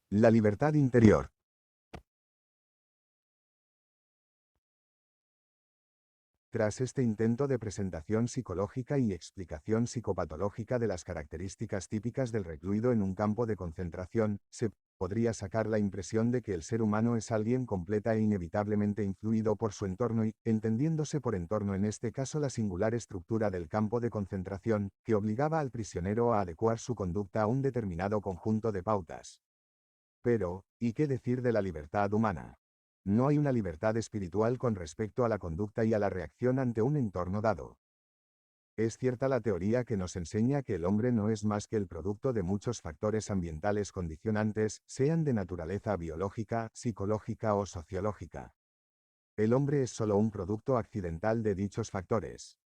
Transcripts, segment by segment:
La libertad interior. Tras este intento de presentación psicológica y explicación psicopatológica de las características típicas del recluido en un campo de concentración, se podría sacar la impresión de que el ser humano es alguien completa e inevitablemente influido por su entorno y, entendiéndose por entorno en este caso la singular estructura del campo de concentración, que obligaba al prisionero a adecuar su conducta a un determinado conjunto de pautas. Pero, ¿y qué decir de la libertad humana? No hay una libertad espiritual con respecto a la conducta y a la reacción ante un entorno dado. Es cierta la teoría que nos enseña que el hombre no es más que el producto de muchos factores ambientales condicionantes, sean de naturaleza biológica, psicológica o sociológica. El hombre es solo un producto accidental de dichos factores.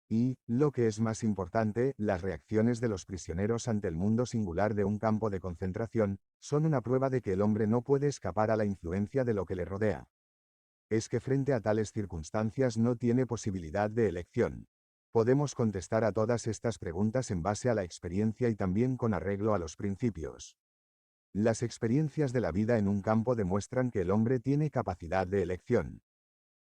Y, lo que es más importante, las reacciones de los prisioneros ante el mundo singular de un campo de concentración, son una prueba de que el hombre no puede escapar a la influencia de lo que le rodea. Es que frente a tales circunstancias no tiene posibilidad de elección. Podemos contestar a todas estas preguntas en base a la experiencia y también con arreglo a los principios. Las experiencias de la vida en un campo demuestran que el hombre tiene capacidad de elección.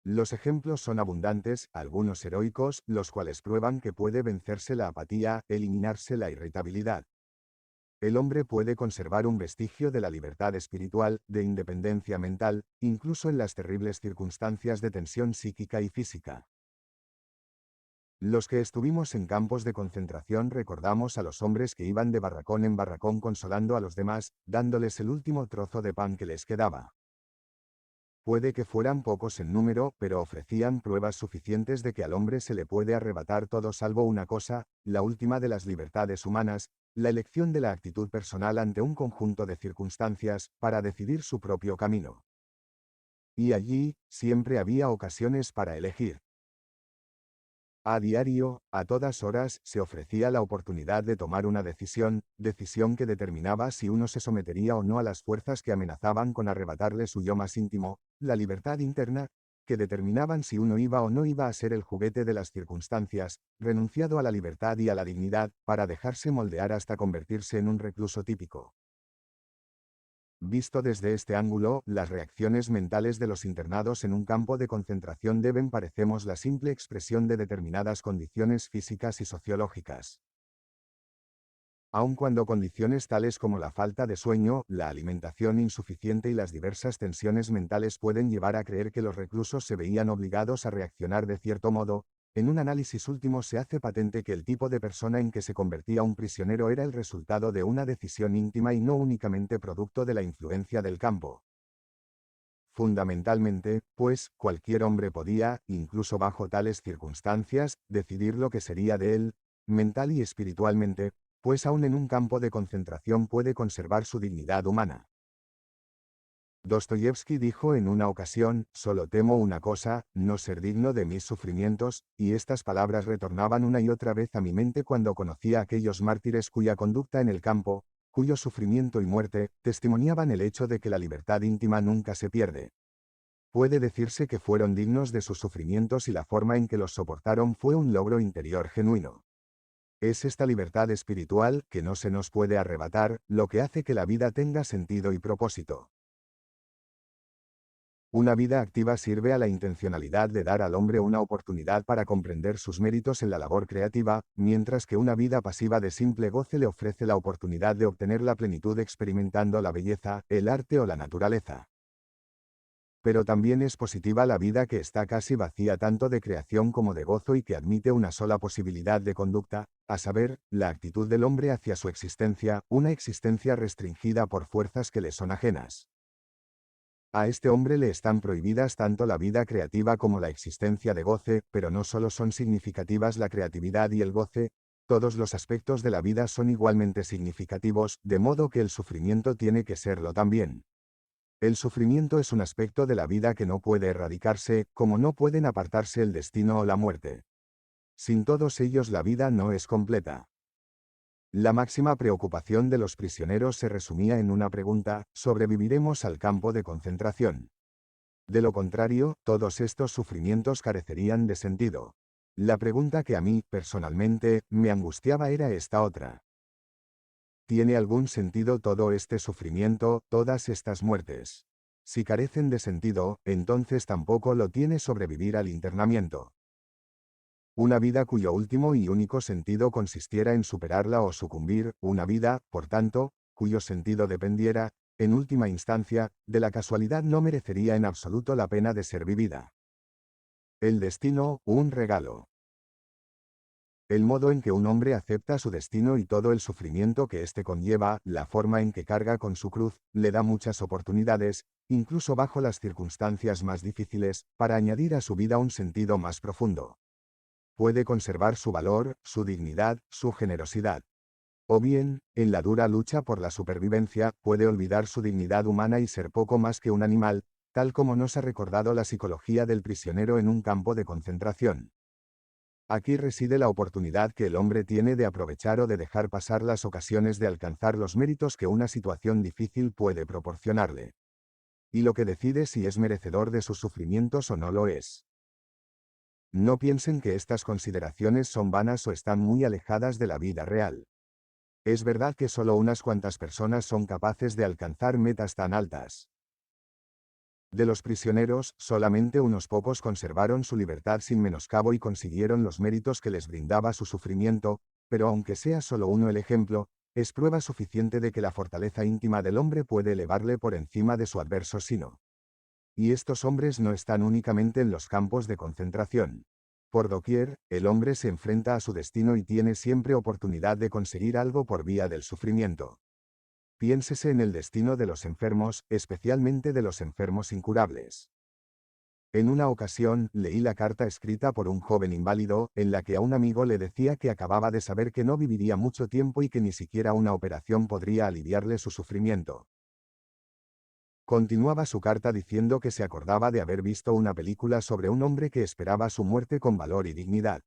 Los ejemplos son abundantes, algunos heroicos, los cuales prueban que puede vencerse la apatía, eliminarse la irritabilidad. El hombre puede conservar un vestigio de la libertad espiritual, de independencia mental, incluso en las terribles circunstancias de tensión psíquica y física. Los que estuvimos en campos de concentración recordamos a los hombres que iban de barracón en barracón consolando a los demás, dándoles el último trozo de pan que les quedaba. Puede que fueran pocos en número, pero ofrecían pruebas suficientes de que al hombre se le puede arrebatar todo salvo una cosa, la última de las libertades humanas, la elección de la actitud personal ante un conjunto de circunstancias, para decidir su propio camino. Y allí, siempre había ocasiones para elegir. A diario, a todas horas, se ofrecía la oportunidad de tomar una decisión que determinaba si uno se sometería o no a las fuerzas que amenazaban con arrebatarle su yo más íntimo, la libertad interna, que determinaban si uno iba o no iba a ser el juguete de las circunstancias, renunciado a la libertad y a la dignidad, para dejarse moldear hasta convertirse en un recluso típico. Visto desde este ángulo, las reacciones mentales de los internados en un campo de concentración deben parecemos la simple expresión de determinadas condiciones físicas y sociológicas. Aun cuando condiciones tales como la falta de sueño, la alimentación insuficiente y las diversas tensiones mentales pueden llevar a creer que los reclusos se veían obligados a reaccionar de cierto modo, en un análisis último se hace patente que el tipo de persona en que se convertía un prisionero era el resultado de una decisión íntima y no únicamente producto de la influencia del campo. Fundamentalmente, pues, cualquier hombre podía, incluso bajo tales circunstancias, decidir lo que sería de él, mental y espiritualmente, pues aún en un campo de concentración puede conservar su dignidad humana. Dostoyevsky dijo en una ocasión, solo temo una cosa, no ser digno de mis sufrimientos, y estas palabras retornaban una y otra vez a mi mente cuando conocía a aquellos mártires cuya conducta en el campo, cuyo sufrimiento y muerte, testimoniaban el hecho de que la libertad íntima nunca se pierde. Puede decirse que fueron dignos de sus sufrimientos y la forma en que los soportaron fue un logro interior genuino. Es esta libertad espiritual, que no se nos puede arrebatar, lo que hace que la vida tenga sentido y propósito. Una vida activa sirve a la intencionalidad de dar al hombre una oportunidad para comprender sus méritos en la labor creativa, mientras que una vida pasiva de simple goce le ofrece la oportunidad de obtener la plenitud experimentando la belleza, el arte o la naturaleza. Pero también es positiva la vida que está casi vacía tanto de creación como de gozo y que admite una sola posibilidad de conducta, a saber, la actitud del hombre hacia su existencia, una existencia restringida por fuerzas que le son ajenas. A este hombre le están prohibidas tanto la vida creativa como la existencia de goce, pero no solo son significativas la creatividad y el goce, todos los aspectos de la vida son igualmente significativos, de modo que el sufrimiento tiene que serlo también. El sufrimiento es un aspecto de la vida que no puede erradicarse, como no pueden apartarse el destino o la muerte. Sin todos ellos la vida no es completa. La máxima preocupación de los prisioneros se resumía en una pregunta: ¿sobreviviremos al campo de concentración? De lo contrario, todos estos sufrimientos carecerían de sentido. La pregunta que a mí, personalmente, me angustiaba era esta otra. ¿Tiene algún sentido todo este sufrimiento, todas estas muertes? Si carecen de sentido, entonces tampoco lo tiene sobrevivir al internamiento. Una vida cuyo último y único sentido consistiera en superarla o sucumbir, una vida, por tanto, cuyo sentido dependiera, en última instancia, de la casualidad no merecería en absoluto la pena de ser vivida. El destino, un regalo. El modo en que un hombre acepta su destino y todo el sufrimiento que éste conlleva, la forma en que carga con su cruz, le da muchas oportunidades, incluso bajo las circunstancias más difíciles, para añadir a su vida un sentido más profundo. Puede conservar su valor, su dignidad, su generosidad. O bien, en la dura lucha por la supervivencia, puede olvidar su dignidad humana y ser poco más que un animal, tal como nos ha recordado la psicología del prisionero en un campo de concentración. Aquí reside la oportunidad que el hombre tiene de aprovechar o de dejar pasar las ocasiones de alcanzar los méritos que una situación difícil puede proporcionarle. Y lo que decide si es merecedor de sus sufrimientos o no lo es. No piensen que estas consideraciones son vanas o están muy alejadas de la vida real. Es verdad que solo unas cuantas personas son capaces de alcanzar metas tan altas. De los prisioneros, solamente unos pocos conservaron su libertad sin menoscabo y consiguieron los méritos que les brindaba su sufrimiento, pero aunque sea solo uno el ejemplo, es prueba suficiente de que la fortaleza íntima del hombre puede elevarle por encima de su adverso sino. Y estos hombres no están únicamente en los campos de concentración. Por doquier, el hombre se enfrenta a su destino y tiene siempre oportunidad de conseguir algo por vía del sufrimiento. Piénsese en el destino de los enfermos, especialmente de los enfermos incurables. En una ocasión, leí la carta escrita por un joven inválido, en la que a un amigo le decía que acababa de saber que no viviría mucho tiempo y que ni siquiera una operación podría aliviarle su sufrimiento. Continuaba su carta diciendo que se acordaba de haber visto una película sobre un hombre que esperaba su muerte con valor y dignidad.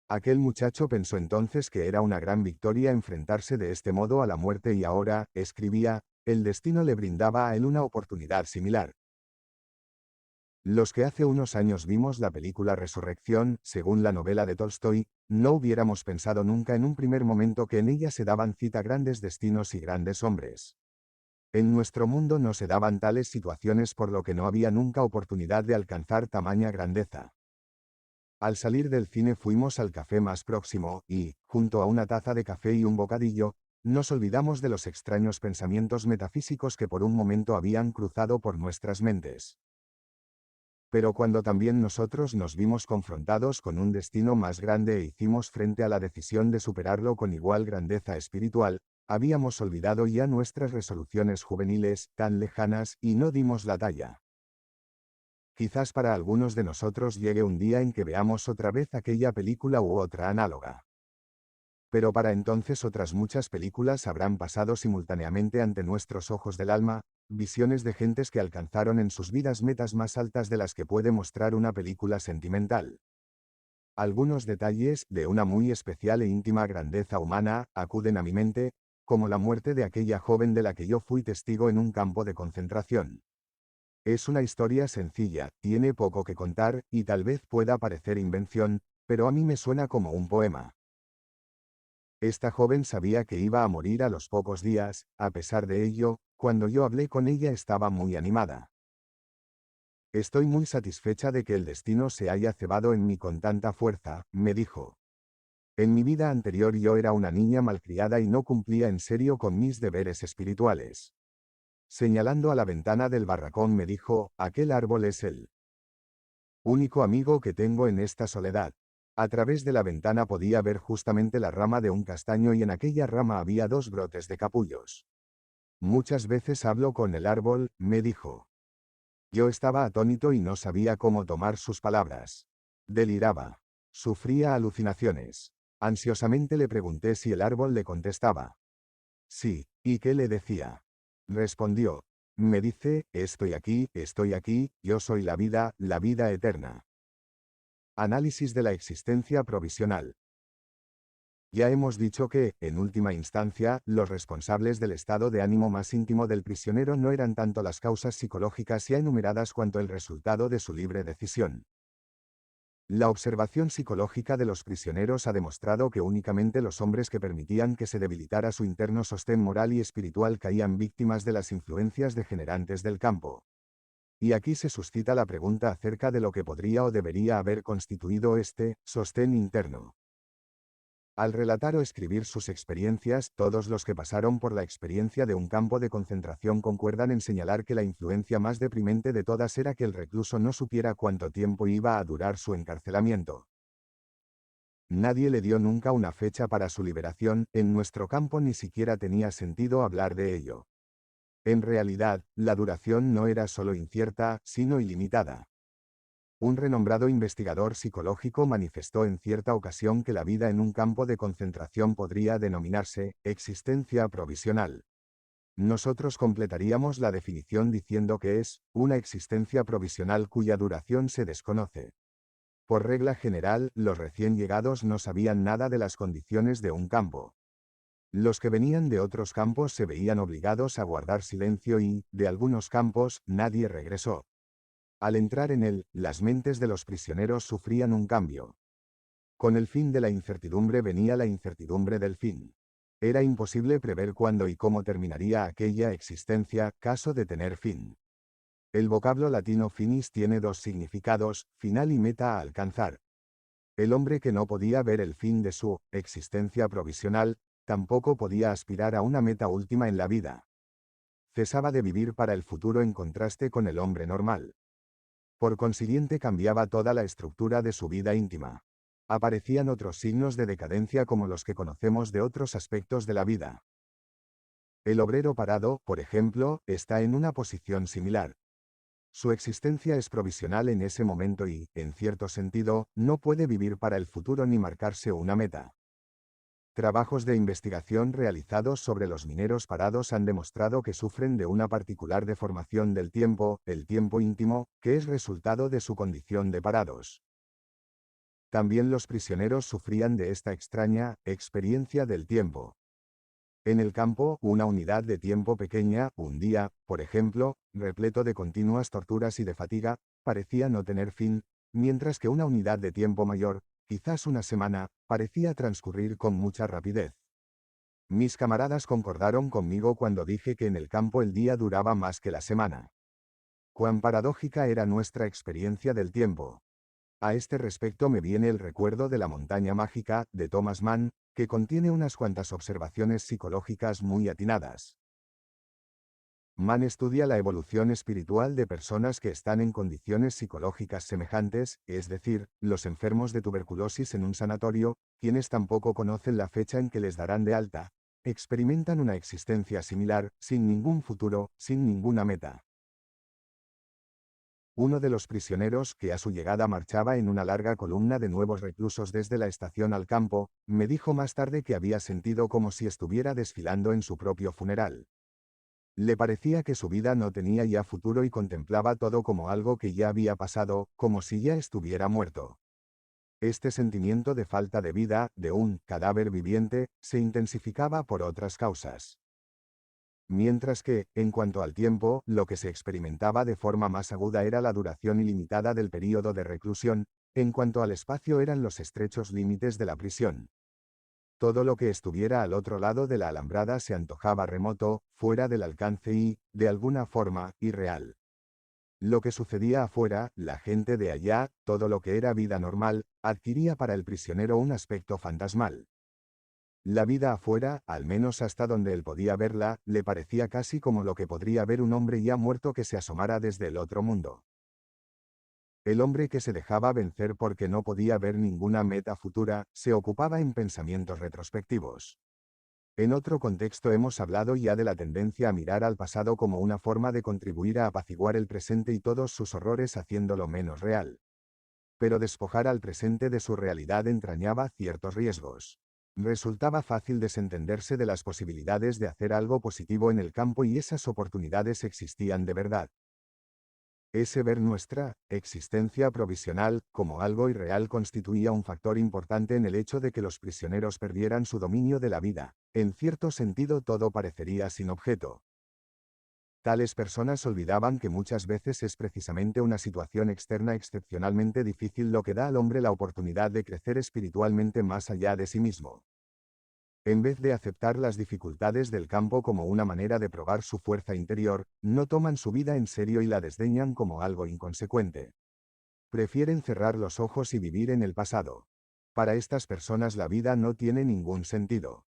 Aquel muchacho pensó entonces que era una gran victoria enfrentarse de este modo a la muerte y ahora, escribía, el destino le brindaba a él una oportunidad similar. Los que hace unos años vimos la película Resurrección, según la novela de Tolstoy, no hubiéramos pensado nunca en un primer momento que en ella se daban cita grandes destinos y grandes hombres. En nuestro mundo no se daban tales situaciones por lo que no había nunca oportunidad de alcanzar tamaña grandeza. Al salir del cine fuimos al café más próximo y, junto a una taza de café y un bocadillo, nos olvidamos de los extraños pensamientos metafísicos que por un momento habían cruzado por nuestras mentes. Pero cuando también nosotros nos vimos confrontados con un destino más grande e hicimos frente a la decisión de superarlo con igual grandeza espiritual, habíamos olvidado ya nuestras resoluciones juveniles, tan lejanas, y no dimos la talla. Quizás para algunos de nosotros llegue un día en que veamos otra vez aquella película u otra análoga. Pero para entonces otras muchas películas habrán pasado simultáneamente ante nuestros ojos del alma, visiones de gentes que alcanzaron en sus vidas metas más altas de las que puede mostrar una película sentimental. Algunos detalles, de una muy especial e íntima grandeza humana, acuden a mi mente, como la muerte de aquella joven de la que yo fui testigo en un campo de concentración. Es una historia sencilla, tiene poco que contar, y tal vez pueda parecer invención, pero a mí me suena como un poema. Esta joven sabía que iba a morir a los pocos días, a pesar de ello, cuando yo hablé con ella estaba muy animada. Estoy muy satisfecha de que el destino se haya cebado en mí con tanta fuerza, me dijo. En mi vida anterior yo era una niña malcriada y no cumplía en serio con mis deberes espirituales. Señalando a la ventana del barracón me dijo, aquel árbol es el único amigo que tengo en esta soledad. A través de la ventana podía ver justamente la rama de un castaño y en aquella rama había dos brotes de capullos. Muchas veces hablo con el árbol, me dijo. Yo estaba atónito y no sabía cómo tomar sus palabras. Deliraba. Sufría alucinaciones. Ansiosamente le pregunté si el árbol le contestaba. Sí, ¿y qué le decía? Respondió. Me dice, estoy aquí, yo soy la vida eterna. Análisis de la existencia provisional. Ya hemos dicho que, en última instancia, los responsables del estado de ánimo más íntimo del prisionero no eran tanto las causas psicológicas ya enumeradas cuanto el resultado de su libre decisión. La observación psicológica de los prisioneros ha demostrado que únicamente los hombres que permitían que se debilitara su interno sostén moral y espiritual caían víctimas de las influencias degenerantes del campo. Y aquí se suscita la pregunta acerca de lo que podría o debería haber constituido este sostén interno. Al relatar o escribir sus experiencias, todos los que pasaron por la experiencia de un campo de concentración concuerdan en señalar que la influencia más deprimente de todas era que el recluso no supiera cuánto tiempo iba a durar su encarcelamiento. Nadie le dio nunca una fecha para su liberación, en nuestro campo ni siquiera tenía sentido hablar de ello. En realidad, la duración no era solo incierta, sino ilimitada. Un renombrado investigador psicológico manifestó en cierta ocasión que la vida en un campo de concentración podría denominarse existencia provisional. Nosotros completaríamos la definición diciendo que es una existencia provisional cuya duración se desconoce. Por regla general, los recién llegados no sabían nada de las condiciones de un campo. Los que venían de otros campos se veían obligados a guardar silencio y, de algunos campos, nadie regresó. Al entrar en él, las mentes de los prisioneros sufrían un cambio. Con el fin de la incertidumbre venía la incertidumbre del fin. Era imposible prever cuándo y cómo terminaría aquella existencia, caso de tener fin. El vocablo latino finis tiene dos significados, final y meta a alcanzar. El hombre que no podía ver el fin de su existencia provisional, tampoco podía aspirar a una meta última en la vida. Cesaba de vivir para el futuro en contraste con el hombre normal. Por consiguiente cambiaba toda la estructura de su vida íntima. Aparecían otros signos de decadencia como los que conocemos de otros aspectos de la vida. El obrero parado, por ejemplo, está en una posición similar. Su existencia es provisional en ese momento y, en cierto sentido, no puede vivir para el futuro ni marcarse una meta. Trabajos de investigación realizados sobre los mineros parados han demostrado que sufren de una particular deformación del tiempo, el tiempo íntimo, que es resultado de su condición de parados. También los prisioneros sufrían de esta extraña experiencia del tiempo. En el campo, una unidad de tiempo pequeña, un día, por ejemplo, repleto de continuas torturas y de fatiga, parecía no tener fin, mientras que una unidad de tiempo mayor, quizás una semana, parecía transcurrir con mucha rapidez. Mis camaradas concordaron conmigo cuando dije que en el campo el día duraba más que la semana. Cuán paradójica era nuestra experiencia del tiempo. A este respecto me viene el recuerdo de La montaña mágica, de Thomas Mann, que contiene unas cuantas observaciones psicológicas muy atinadas. Mann estudia la evolución espiritual de personas que están en condiciones psicológicas semejantes, es decir, los enfermos de tuberculosis en un sanatorio, quienes tampoco conocen la fecha en que les darán de alta, experimentan una existencia similar, sin ningún futuro, sin ninguna meta. Uno de los prisioneros, que a su llegada marchaba en una larga columna de nuevos reclusos desde la estación al campo, me dijo más tarde que había sentido como si estuviera desfilando en su propio funeral. Le parecía que su vida no tenía ya futuro y contemplaba todo como algo que ya había pasado, como si ya estuviera muerto. Este sentimiento de falta de vida, de un cadáver viviente, se intensificaba por otras causas. Mientras que, en cuanto al tiempo, lo que se experimentaba de forma más aguda era la duración ilimitada del período de reclusión, en cuanto al espacio eran los estrechos límites de la prisión. Todo lo que estuviera al otro lado de la alambrada se antojaba remoto, fuera del alcance y, de alguna forma, irreal. Lo que sucedía afuera, la gente de allá, todo lo que era vida normal, adquiría para el prisionero un aspecto fantasmal. La vida afuera, al menos hasta donde él podía verla, le parecía casi como lo que podría ver un hombre ya muerto que se asomara desde el otro mundo. El hombre que se dejaba vencer porque no podía ver ninguna meta futura, se ocupaba en pensamientos retrospectivos. En otro contexto hemos hablado ya de la tendencia a mirar al pasado como una forma de contribuir a apaciguar el presente y todos sus horrores haciéndolo menos real. Pero despojar al presente de su realidad entrañaba ciertos riesgos. Resultaba fácil desentenderse de las posibilidades de hacer algo positivo en el campo y esas oportunidades existían de verdad. Ese ver nuestra existencia provisional como algo irreal constituía un factor importante en el hecho de que los prisioneros perdieran su dominio de la vida. En cierto sentido todo parecería sin objeto. Tales personas olvidaban que muchas veces es precisamente una situación externa excepcionalmente difícil lo que da al hombre la oportunidad de crecer espiritualmente más allá de sí mismo. En vez de aceptar las dificultades del campo como una manera de probar su fuerza interior, no toman su vida en serio y la desdeñan como algo inconsecuente. Prefieren cerrar los ojos y vivir en el pasado. Para estas personas la vida no tiene ningún sentido.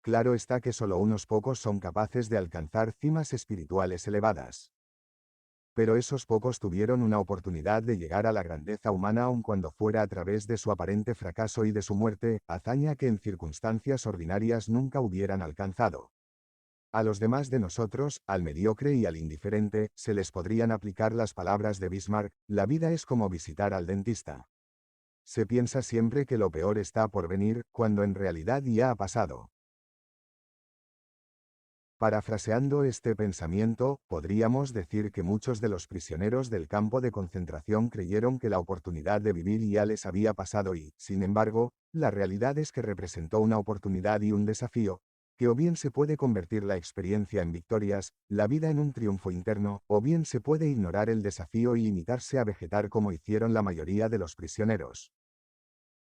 Claro está que solo unos pocos son capaces de alcanzar cimas espirituales elevadas. Pero esos pocos tuvieron una oportunidad de llegar a la grandeza humana aun cuando fuera a través de su aparente fracaso y de su muerte, hazaña que en circunstancias ordinarias nunca hubieran alcanzado. A los demás de nosotros, al mediocre y al indiferente, se les podrían aplicar las palabras de Bismarck: la vida es como visitar al dentista. Se piensa siempre que lo peor está por venir, cuando en realidad ya ha pasado. Parafraseando este pensamiento, podríamos decir que muchos de los prisioneros del campo de concentración creyeron que la oportunidad de vivir ya les había pasado y, sin embargo, la realidad es que representó una oportunidad y un desafío, que o bien se puede convertir la experiencia en victorias, la vida en un triunfo interno, o bien se puede ignorar el desafío y limitarse a vegetar como hicieron la mayoría de los prisioneros.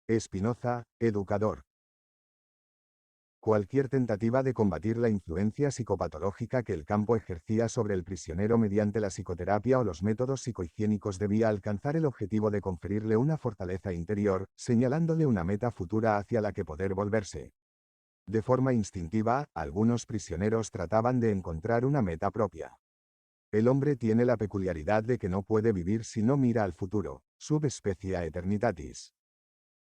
Spinoza, educador. Cualquier tentativa de combatir la influencia psicopatológica que el campo ejercía sobre el prisionero mediante la psicoterapia o los métodos psicohigiénicos debía alcanzar el objetivo de conferirle una fortaleza interior, señalándole una meta futura hacia la que poder volverse. De forma instintiva, algunos prisioneros trataban de encontrar una meta propia. El hombre tiene la peculiaridad de que no puede vivir si no mira al futuro, subspecie aeternitatis.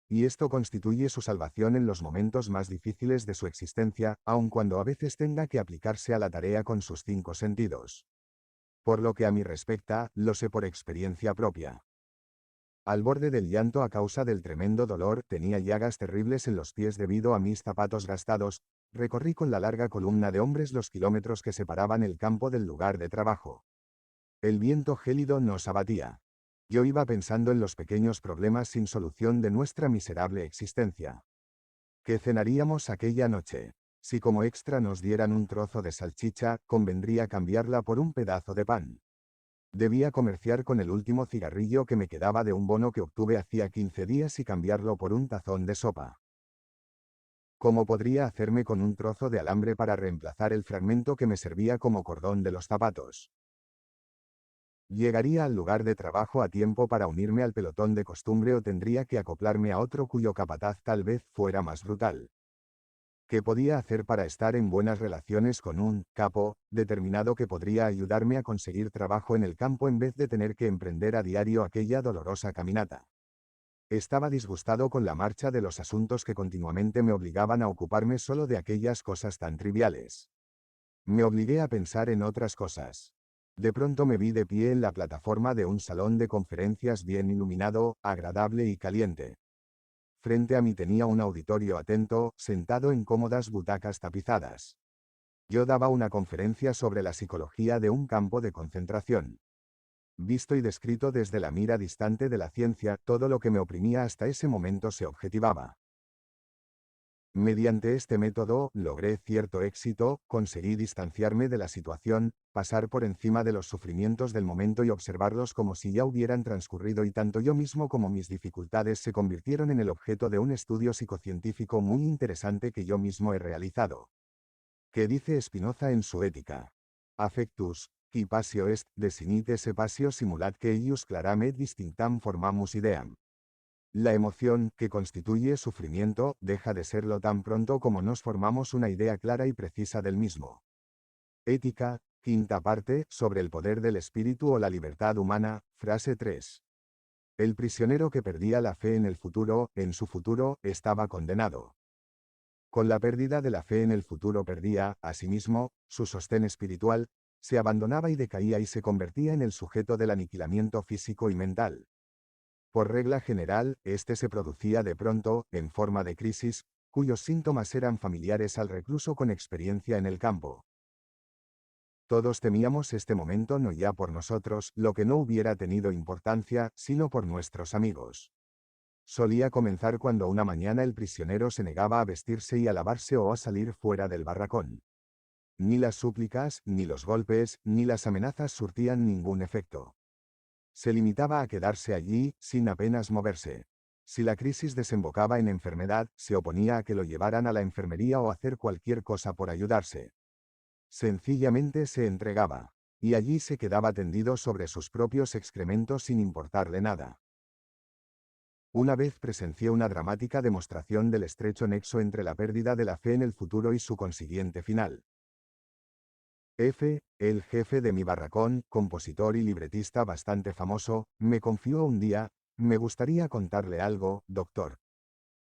Y esto constituye su salvación en los momentos más difíciles de su existencia, aun cuando a veces tenga que aplicarse a la tarea con sus 5 sentidos. Por lo que a mí respecta, lo sé por experiencia propia. Al borde del llanto a causa del tremendo dolor, tenía llagas terribles en los pies debido a mis zapatos gastados, recorrí con la larga columna de hombres los kilómetros que separaban el campo del lugar de trabajo. El viento gélido nos abatía. Yo iba pensando en los pequeños problemas sin solución de nuestra miserable existencia. ¿Qué cenaríamos aquella noche? Si como extra nos dieran un trozo de salchicha, convendría cambiarla por un pedazo de pan. Debía comerciar con el último cigarrillo que me quedaba de un bono que obtuve hacía 15 días y cambiarlo por un tazón de sopa. ¿Cómo podría hacerme con un trozo de alambre para reemplazar el fragmento que me servía como cordón de los zapatos? ¿Llegaría al lugar de trabajo a tiempo para unirme al pelotón de costumbre o tendría que acoplarme a otro cuyo capataz tal vez fuera más brutal? ¿Qué podía hacer para estar en buenas relaciones con un capo determinado que podría ayudarme a conseguir trabajo en el campo en vez de tener que emprender a diario aquella dolorosa caminata? Estaba disgustado con la marcha de los asuntos que continuamente me obligaban a ocuparme solo de aquellas cosas tan triviales. Me obligué a pensar en otras cosas. De pronto me vi de pie en la plataforma de un salón de conferencias bien iluminado, agradable y caliente. Frente a mí tenía un auditorio atento, sentado en cómodas butacas tapizadas. Yo daba una conferencia sobre la psicología de un campo de concentración. Visto y descrito desde la mira distante de la ciencia, todo lo que me oprimía hasta ese momento se objetivaba. Mediante este método, logré cierto éxito, conseguí distanciarme de la situación, pasar por encima de los sufrimientos del momento y observarlos como si ya hubieran transcurrido y tanto yo mismo como mis dificultades se convirtieron en el objeto de un estudio psicocientífico muy interesante que yo mismo he realizado. ¿Qué dice Spinoza en su Ética? Affectus, qui passio est, desinit esse passio simulat que eius claramet distinctam formamus ideam. La emoción, que constituye sufrimiento, deja de serlo tan pronto como nos formamos una idea clara y precisa del mismo. Ética, quinta parte, sobre el poder del espíritu o la libertad humana, frase 3. El prisionero que perdía la fe en el futuro, en su futuro, estaba condenado. Con la pérdida de la fe en el futuro perdía, asimismo, su sostén espiritual, se abandonaba y decaía y se convertía en el sujeto del aniquilamiento físico y mental. Por regla general, este se producía de pronto, en forma de crisis, cuyos síntomas eran familiares al recluso con experiencia en el campo. Todos temíamos este momento no ya por nosotros, lo que no hubiera tenido importancia, sino por nuestros amigos. Solía comenzar cuando una mañana el prisionero se negaba a vestirse y a lavarse o a salir fuera del barracón. Ni las súplicas, ni los golpes, ni las amenazas surtían ningún efecto. Se limitaba a quedarse allí, sin apenas moverse. Si la crisis desembocaba en enfermedad, se oponía a que lo llevaran a la enfermería o hacer cualquier cosa por ayudarse. Sencillamente se entregaba. Y allí se quedaba tendido sobre sus propios excrementos sin importarle nada. Una vez presencié una dramática demostración del estrecho nexo entre la pérdida de la fe en el futuro y su consiguiente final. F., el jefe de mi barracón, compositor y libretista bastante famoso, me confió un día: me gustaría contarle algo, doctor.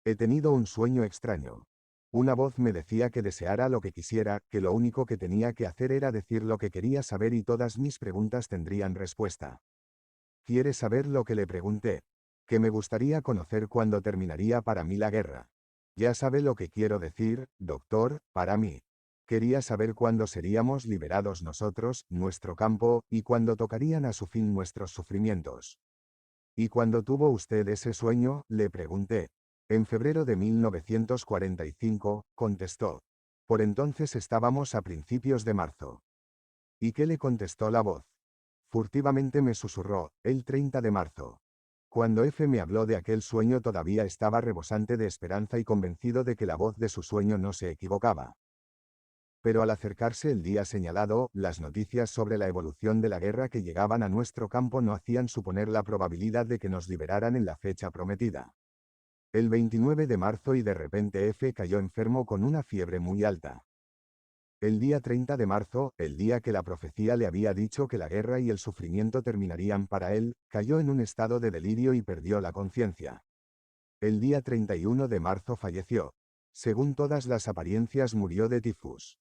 He tenido un sueño extraño. Una voz me decía que deseara lo que quisiera, que lo único que tenía que hacer era decir lo que quería saber y todas mis preguntas tendrían respuesta. ¿Quiere saber lo que le pregunté? Que me gustaría conocer cuándo terminaría para mí la guerra. Ya sabe lo que quiero decir, doctor, para mí. Quería saber cuándo seríamos liberados nosotros, nuestro campo, y cuándo tocarían a su fin nuestros sufrimientos. ¿Y cuándo tuvo usted ese sueño?, le pregunté. En febrero de 1945, contestó. Por entonces estábamos a principios de marzo. ¿Y qué le contestó la voz? Furtivamente me susurró: el 30 de marzo. Cuando F me habló de aquel sueño todavía estaba rebosante de esperanza y convencido de que la voz de su sueño no se equivocaba. Pero al acercarse el día señalado, las noticias sobre la evolución de la guerra que llegaban a nuestro campo no hacían suponer la probabilidad de que nos liberaran en la fecha prometida. El 29 de marzo y de repente F cayó enfermo con una fiebre muy alta. El día 30 de marzo, el día que la profecía le había dicho que la guerra y el sufrimiento terminarían para él, cayó en un estado de delirio y perdió la conciencia. El día 31 de marzo falleció. Según todas las apariencias murió de tifus.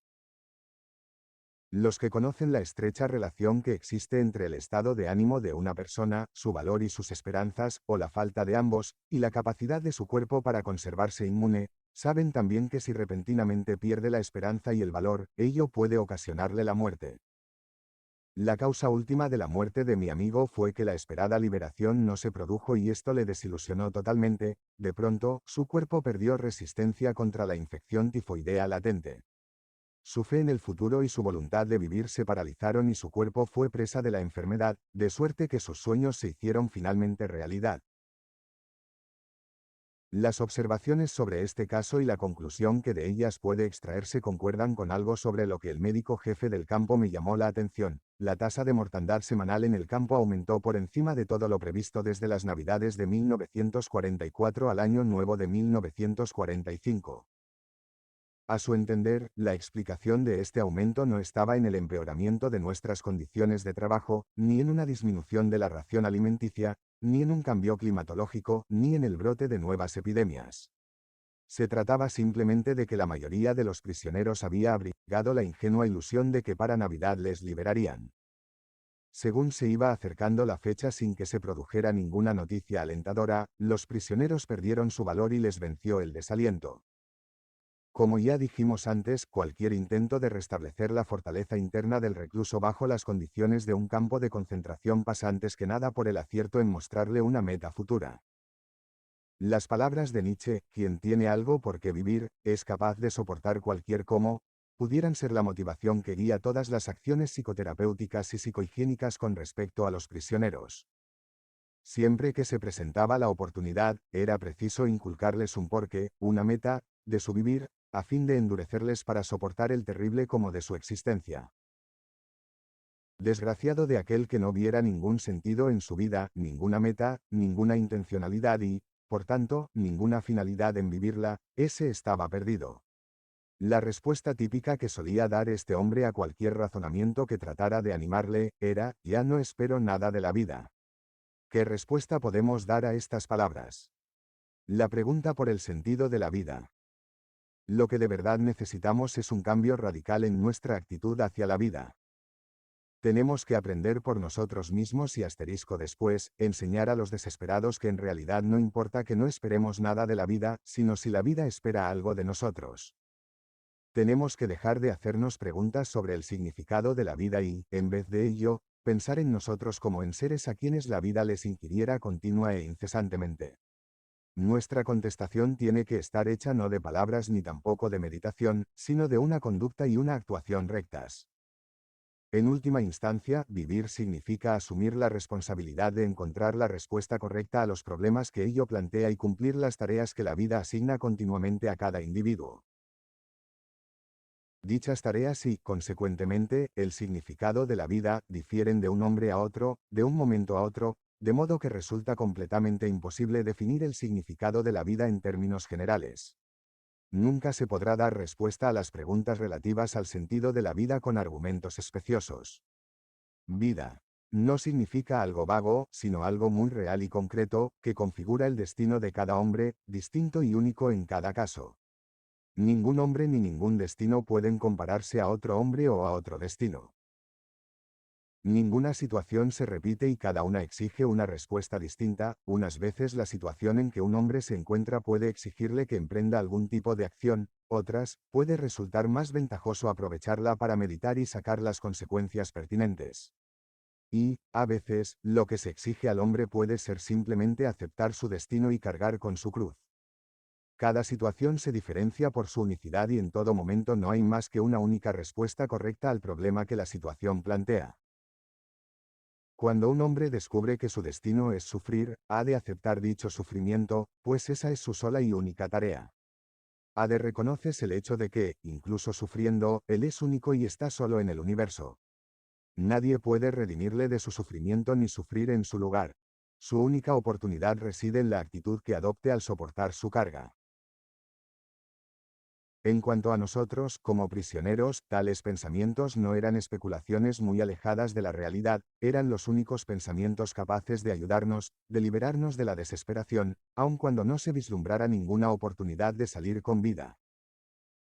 Los que conocen la estrecha relación que existe entre el estado de ánimo de una persona, su valor y sus esperanzas, o la falta de ambos, y la capacidad de su cuerpo para conservarse inmune, saben también que si repentinamente pierde la esperanza y el valor, ello puede ocasionarle la muerte. La causa última de la muerte de mi amigo fue que la esperada liberación no se produjo y esto le desilusionó totalmente. De pronto, su cuerpo perdió resistencia contra la infección tifoidea latente. Su fe en el futuro y su voluntad de vivir se paralizaron y su cuerpo fue presa de la enfermedad, de suerte que sus sueños se hicieron finalmente realidad. Las observaciones sobre este caso y la conclusión que de ellas puede extraerse concuerdan con algo sobre lo que el médico jefe del campo me llamó la atención. La tasa de mortandad semanal en el campo aumentó por encima de todo lo previsto desde las Navidades de 1944 al Año Nuevo de 1945. A su entender, la explicación de este aumento no estaba en el empeoramiento de nuestras condiciones de trabajo, ni en una disminución de la ración alimenticia, ni en un cambio climatológico, ni en el brote de nuevas epidemias. Se trataba simplemente de que la mayoría de los prisioneros había abrigado la ingenua ilusión de que para Navidad les liberarían. Según se iba acercando la fecha sin que se produjera ninguna noticia alentadora, los prisioneros perdieron su valor y les venció el desaliento. Como ya dijimos antes, cualquier intento de restablecer la fortaleza interna del recluso bajo las condiciones de un campo de concentración pasa antes que nada por el acierto en mostrarle una meta futura. Las palabras de Nietzsche: quien tiene algo por qué vivir, es capaz de soportar cualquier cómo, pudieran ser la motivación que guía todas las acciones psicoterapéuticas y psicohigiénicas con respecto a los prisioneros. Siempre que se presentaba la oportunidad, era preciso inculcarles un porqué, una meta, de su vivir, a fin de endurecerles para soportar el terrible como de su existencia. Desgraciado de aquel que no viera ningún sentido en su vida, ninguna meta, ninguna intencionalidad y, por tanto, ninguna finalidad en vivirla, ese estaba perdido. La respuesta típica que solía dar este hombre a cualquier razonamiento que tratara de animarle, era: ya no espero nada de la vida. ¿Qué respuesta podemos dar a estas palabras? La pregunta por el sentido de la vida. Lo que de verdad necesitamos es un cambio radical en nuestra actitud hacia la vida. Tenemos que aprender por nosotros mismos y después, enseñar a los desesperados que en realidad no importa que no esperemos nada de la vida, sino si la vida espera algo de nosotros. Tenemos que dejar de hacernos preguntas sobre el significado de la vida y, en vez de ello, pensar en nosotros como en seres a quienes la vida les inquiriera continua e incesantemente. Nuestra contestación tiene que estar hecha no de palabras ni tampoco de meditación, sino de una conducta y una actuación rectas. En última instancia, vivir significa asumir la responsabilidad de encontrar la respuesta correcta a los problemas que ello plantea y cumplir las tareas que la vida asigna continuamente a cada individuo. Dichas tareas y, consecuentemente, el significado de la vida, difieren de un hombre a otro, de un momento a otro, de modo que resulta completamente imposible definir el significado de la vida en términos generales. Nunca se podrá dar respuesta a las preguntas relativas al sentido de la vida con argumentos especiosos. Vida. No significa algo vago, sino algo muy real y concreto, que configura el destino de cada hombre, distinto y único en cada caso. Ningún hombre ni ningún destino pueden compararse a otro hombre o a otro destino. Ninguna situación se repite y cada una exige una respuesta distinta. Unas veces la situación en que un hombre se encuentra puede exigirle que emprenda algún tipo de acción, otras, puede resultar más ventajoso aprovecharla para meditar y sacar las consecuencias pertinentes. Y, a veces, lo que se exige al hombre puede ser simplemente aceptar su destino y cargar con su cruz. Cada situación se diferencia por su unicidad y en todo momento no hay más que una única respuesta correcta al problema que la situación plantea. Cuando un hombre descubre que su destino es sufrir, ha de aceptar dicho sufrimiento, pues esa es su sola y única tarea. Ha de reconocerse el hecho de que, incluso sufriendo, él es único y está solo en el universo. Nadie puede redimirle de su sufrimiento ni sufrir en su lugar. Su única oportunidad reside en la actitud que adopte al soportar su carga. En cuanto a nosotros, como prisioneros, tales pensamientos no eran especulaciones muy alejadas de la realidad, eran los únicos pensamientos capaces de ayudarnos, de liberarnos de la desesperación, aun cuando no se vislumbrara ninguna oportunidad de salir con vida.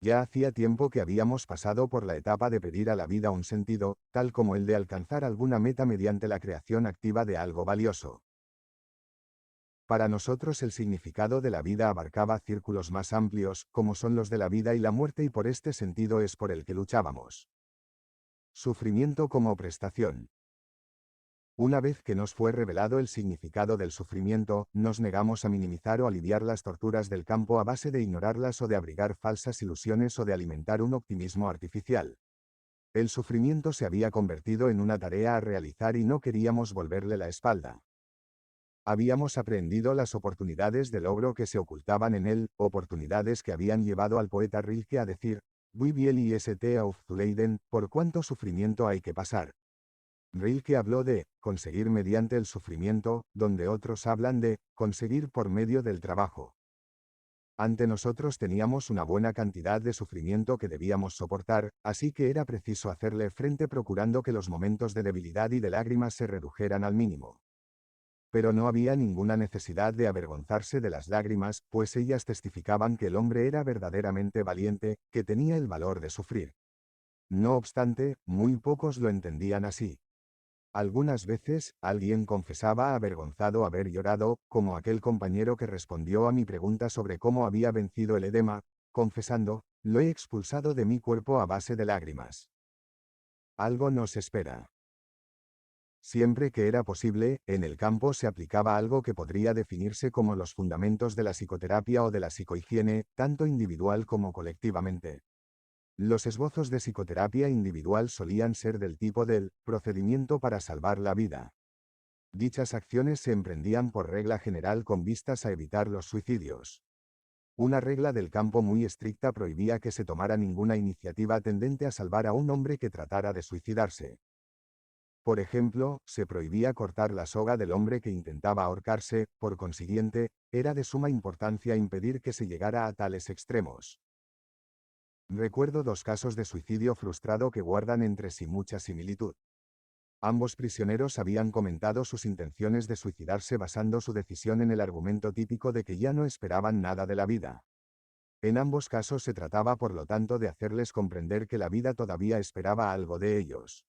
Ya hacía tiempo que habíamos pasado por la etapa de pedir a la vida un sentido, tal como el de alcanzar alguna meta mediante la creación activa de algo valioso. Para nosotros el significado de la vida abarcaba círculos más amplios, como son los de la vida y la muerte, y por este sentido es por el que luchábamos. Sufrimiento como prestación. Una vez que nos fue revelado el significado del sufrimiento, nos negamos a minimizar o aliviar las torturas del campo a base de ignorarlas o de abrigar falsas ilusiones o de alimentar un optimismo artificial. El sufrimiento se había convertido en una tarea a realizar y no queríamos volverle la espalda. Habíamos aprehendido las oportunidades de logro que se ocultaban en él, oportunidades que habían llevado al poeta Rilke a decir, «Wie viel ist aufzuleiden, por cuánto sufrimiento hay que pasar». Rilke habló de conseguir mediante el sufrimiento, donde otros hablan de conseguir por medio del trabajo. Ante nosotros teníamos una buena cantidad de sufrimiento que debíamos soportar, así que era preciso hacerle frente procurando que los momentos de debilidad y de lágrimas se redujeran al mínimo. Pero no había ninguna necesidad de avergonzarse de las lágrimas, pues ellas testificaban que el hombre era verdaderamente valiente, que tenía el valor de sufrir. No obstante, muy pocos lo entendían así. Algunas veces, alguien confesaba avergonzado haber llorado, como aquel compañero que respondió a mi pregunta sobre cómo había vencido el edema, confesando, «Lo he expulsado de mi cuerpo a base de lágrimas». Algo nos espera. Siempre que era posible, en el campo se aplicaba algo que podría definirse como los fundamentos de la psicoterapia o de la psicohigiene, tanto individual como colectivamente. Los esbozos de psicoterapia individual solían ser del tipo del procedimiento para salvar la vida. Dichas acciones se emprendían por regla general con vistas a evitar los suicidios. Una regla del campo muy estricta prohibía que se tomara ninguna iniciativa tendente a salvar a un hombre que tratara de suicidarse. Por ejemplo, se prohibía cortar la soga del hombre que intentaba ahorcarse, por consiguiente, era de suma importancia impedir que se llegara a tales extremos. Recuerdo dos casos de suicidio frustrado que guardan entre sí mucha similitud. Ambos prisioneros habían comentado sus intenciones de suicidarse basando su decisión en el argumento típico de que ya no esperaban nada de la vida. En ambos casos se trataba por lo tanto de hacerles comprender que la vida todavía esperaba algo de ellos.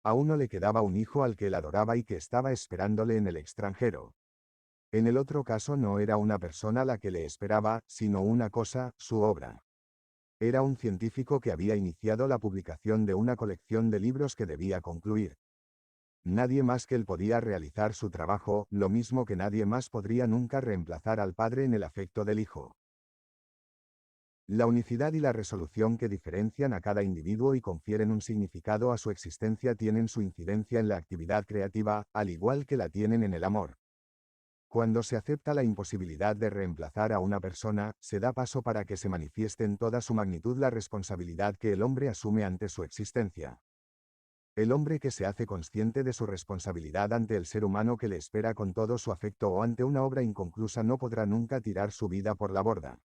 A uno le quedaba un hijo al que él adoraba y que estaba esperándole en el extranjero. En el otro caso no era una persona la que le esperaba, sino una cosa, su obra. Era un científico que había iniciado la publicación de una colección de libros que debía concluir. Nadie más que él podía realizar su trabajo, lo mismo que nadie más podría nunca reemplazar al Padre en el afecto del Hijo. La unicidad y la resolución que diferencian a cada individuo y confieren un significado a su existencia tienen su incidencia en la actividad creativa, al igual que la tienen en el amor. Cuando se acepta la imposibilidad de reemplazar a una persona, se da paso para que se manifieste en toda su magnitud la responsabilidad que el hombre asume ante su existencia. El hombre que se hace consciente de su responsabilidad ante el ser humano que le espera con todo su afecto o ante una obra inconclusa no podrá nunca tirar su vida por la borda.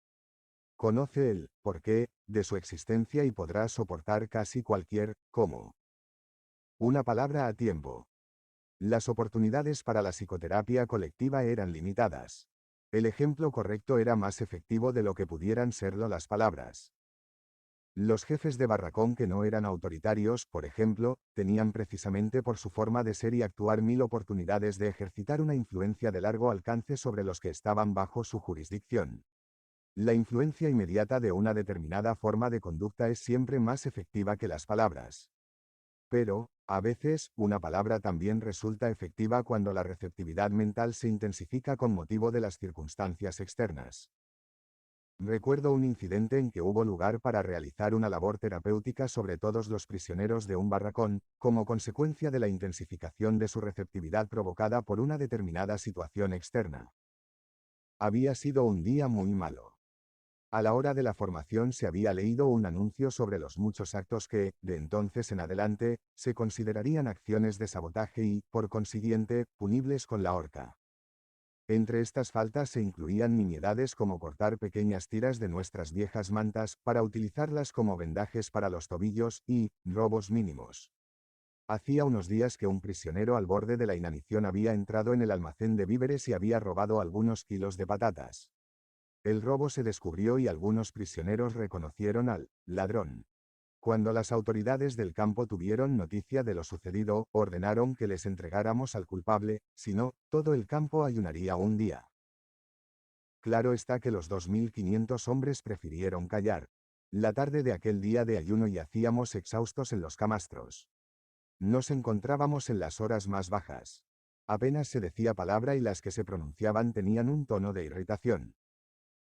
Conoce el porqué de su existencia y podrá soportar casi cualquier cómo. Una palabra a tiempo. Las oportunidades para la psicoterapia colectiva eran limitadas. El ejemplo correcto era más efectivo de lo que pudieran serlo las palabras. Los jefes de barracón que no eran autoritarios, por ejemplo, tenían precisamente por su forma de ser y actuar mil oportunidades de ejercitar una influencia de largo alcance sobre los que estaban bajo su jurisdicción. La influencia inmediata de una determinada forma de conducta es siempre más efectiva que las palabras. Pero, a veces, una palabra también resulta efectiva cuando la receptividad mental se intensifica con motivo de las circunstancias externas. Recuerdo un incidente en que hubo lugar para realizar una labor terapéutica sobre todos los prisioneros de un barracón, como consecuencia de la intensificación de su receptividad provocada por una determinada situación externa. Había sido un día muy malo. A la hora de la formación se había leído un anuncio sobre los muchos actos que, de entonces en adelante, se considerarían acciones de sabotaje y, por consiguiente, punibles con la horca. Entre estas faltas se incluían nimiedades como cortar pequeñas tiras de nuestras viejas mantas para utilizarlas como vendajes para los tobillos y robos mínimos. Hacía unos días que un prisionero al borde de la inanición había entrado en el almacén de víveres y había robado algunos kilos de patatas. El robo se descubrió y algunos prisioneros reconocieron al ladrón. Cuando las autoridades del campo tuvieron noticia de lo sucedido, ordenaron que les entregáramos al culpable, si no, todo el campo ayunaría un día. Claro está que los 2500 hombres prefirieron callar. La tarde de aquel día de ayuno yacíamos exhaustos en los camastros. Nos encontrábamos en las horas más bajas. Apenas se decía palabra y las que se pronunciaban tenían un tono de irritación.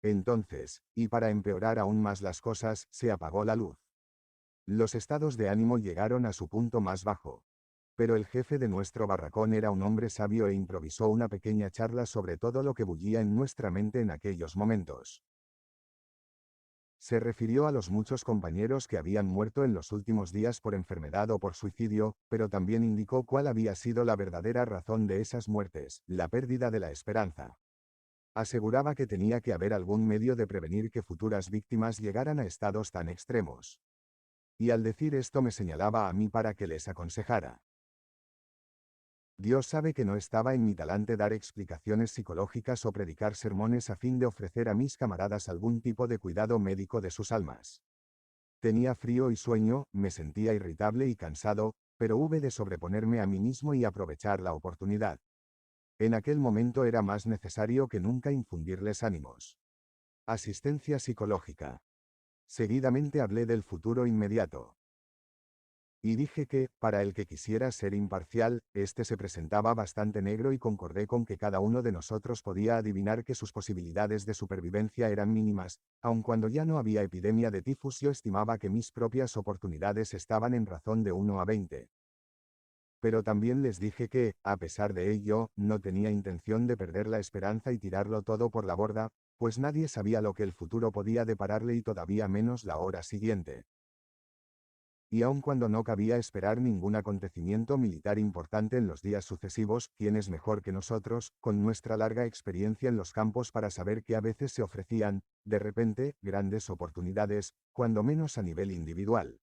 Entonces, y para empeorar aún más las cosas, se apagó la luz. Los estados de ánimo llegaron a su punto más bajo. Pero el jefe de nuestro barracón era un hombre sabio e improvisó una pequeña charla sobre todo lo que bullía en nuestra mente en aquellos momentos. Se refirió a los muchos compañeros que habían muerto en los últimos días por enfermedad o por suicidio, pero también indicó cuál había sido la verdadera razón de esas muertes, la pérdida de la esperanza. Aseguraba que tenía que haber algún medio de prevenir que futuras víctimas llegaran a estados tan extremos. Y al decir esto me señalaba a mí para que les aconsejara. Dios sabe que no estaba en mi talante dar explicaciones psicológicas o predicar sermones a fin de ofrecer a mis camaradas algún tipo de cuidado médico de sus almas. Tenía frío y sueño, me sentía irritable y cansado, pero hube de sobreponerme a mí mismo y aprovechar la oportunidad. En aquel momento era más necesario que nunca infundirles ánimos. Asistencia psicológica. Seguidamente hablé del futuro inmediato. Y dije que, para el que quisiera ser imparcial, este se presentaba bastante negro y concordé con que cada uno de nosotros podía adivinar que sus posibilidades de supervivencia eran mínimas, aun cuando ya no había epidemia de tifus yo estimaba que mis propias oportunidades estaban en razón de 1 a 20. Pero también les dije que, a pesar de ello, no tenía intención de perder la esperanza y tirarlo todo por la borda, pues nadie sabía lo que el futuro podía depararle y todavía menos la hora siguiente. Y aun cuando no cabía esperar ningún acontecimiento militar importante en los días sucesivos, ¿quién es mejor que nosotros, con nuestra larga experiencia en los campos para saber que a veces se ofrecían, de repente, grandes oportunidades, cuando menos a nivel individual?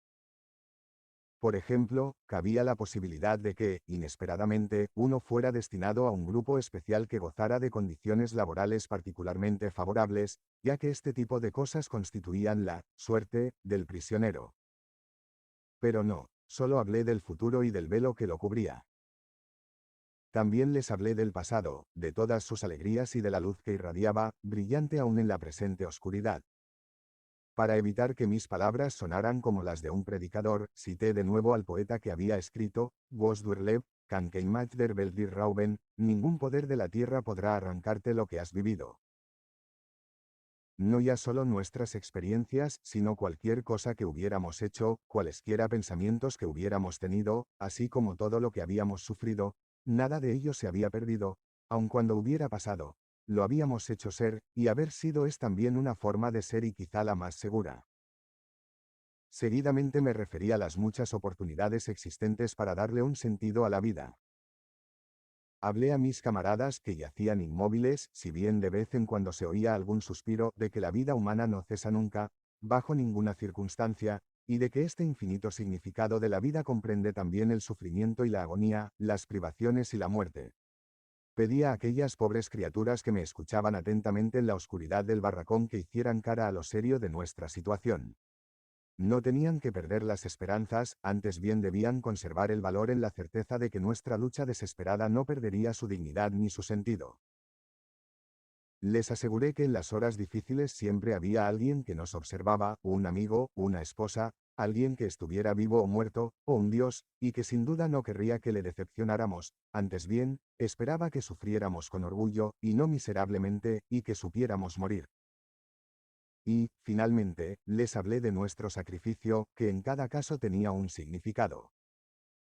Por ejemplo, cabía la posibilidad de que, inesperadamente, uno fuera destinado a un grupo especial que gozara de condiciones laborales particularmente favorables, ya que este tipo de cosas constituían la suerte del prisionero. Pero no, solo hablé del futuro y del velo que lo cubría. También les hablé del pasado, de todas sus alegrías y de la luz que irradiaba, brillante aún en la presente oscuridad. Para evitar que mis palabras sonaran como las de un predicador, cité de nuevo al poeta que había escrito, Bossuet, Kann kein Macht der Welt dir rauben, ningún poder de la tierra podrá arrancarte lo que has vivido. No ya solo nuestras experiencias, sino cualquier cosa que hubiéramos hecho, cualesquiera pensamientos que hubiéramos tenido, así como todo lo que habíamos sufrido, nada de ello se había perdido, aun cuando hubiera pasado. Lo habíamos hecho ser, y haber sido es también una forma de ser y quizá la más segura. Seguidamente me referí a las muchas oportunidades existentes para darle un sentido a la vida. Hablé a mis camaradas que yacían inmóviles, si bien de vez en cuando se oía algún suspiro, de que la vida humana no cesa nunca, bajo ninguna circunstancia, y de que este infinito significado de la vida comprende también el sufrimiento y la agonía, las privaciones y la muerte. Pedí a aquellas pobres criaturas que me escuchaban atentamente en la oscuridad del barracón que hicieran cara a lo serio de nuestra situación. No tenían que perder las esperanzas, antes bien debían conservar el valor en la certeza de que nuestra lucha desesperada no perdería su dignidad ni su sentido. Les aseguré que en las horas difíciles siempre había alguien que nos observaba, un amigo, una esposa, alguien que estuviera vivo o muerto, o un Dios, y que sin duda no querría que le decepcionáramos, antes bien, esperaba que sufriéramos con orgullo, y no miserablemente, y que supiéramos morir. Y, finalmente, les hablé de nuestro sacrificio, que en cada caso tenía un significado.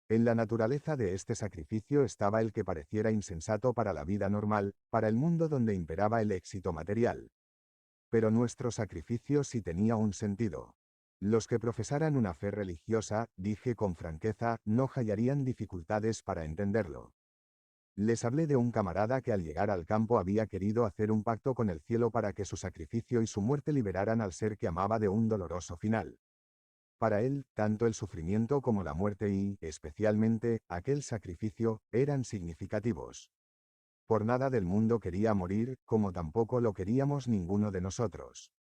En la naturaleza de este sacrificio estaba el que pareciera insensato para la vida normal, para el mundo donde imperaba el éxito material. Pero nuestro sacrificio sí tenía un sentido. Los que profesaran una fe religiosa, dije con franqueza, no hallarían dificultades para entenderlo. Les hablé de un camarada que al llegar al campo había querido hacer un pacto con el cielo para que su sacrificio y su muerte liberaran al ser que amaba de un doloroso final. Para él, tanto el sufrimiento como la muerte y, especialmente, aquel sacrificio, eran significativos. Por nada del mundo quería morir, como tampoco lo queríamos ninguno de nosotros.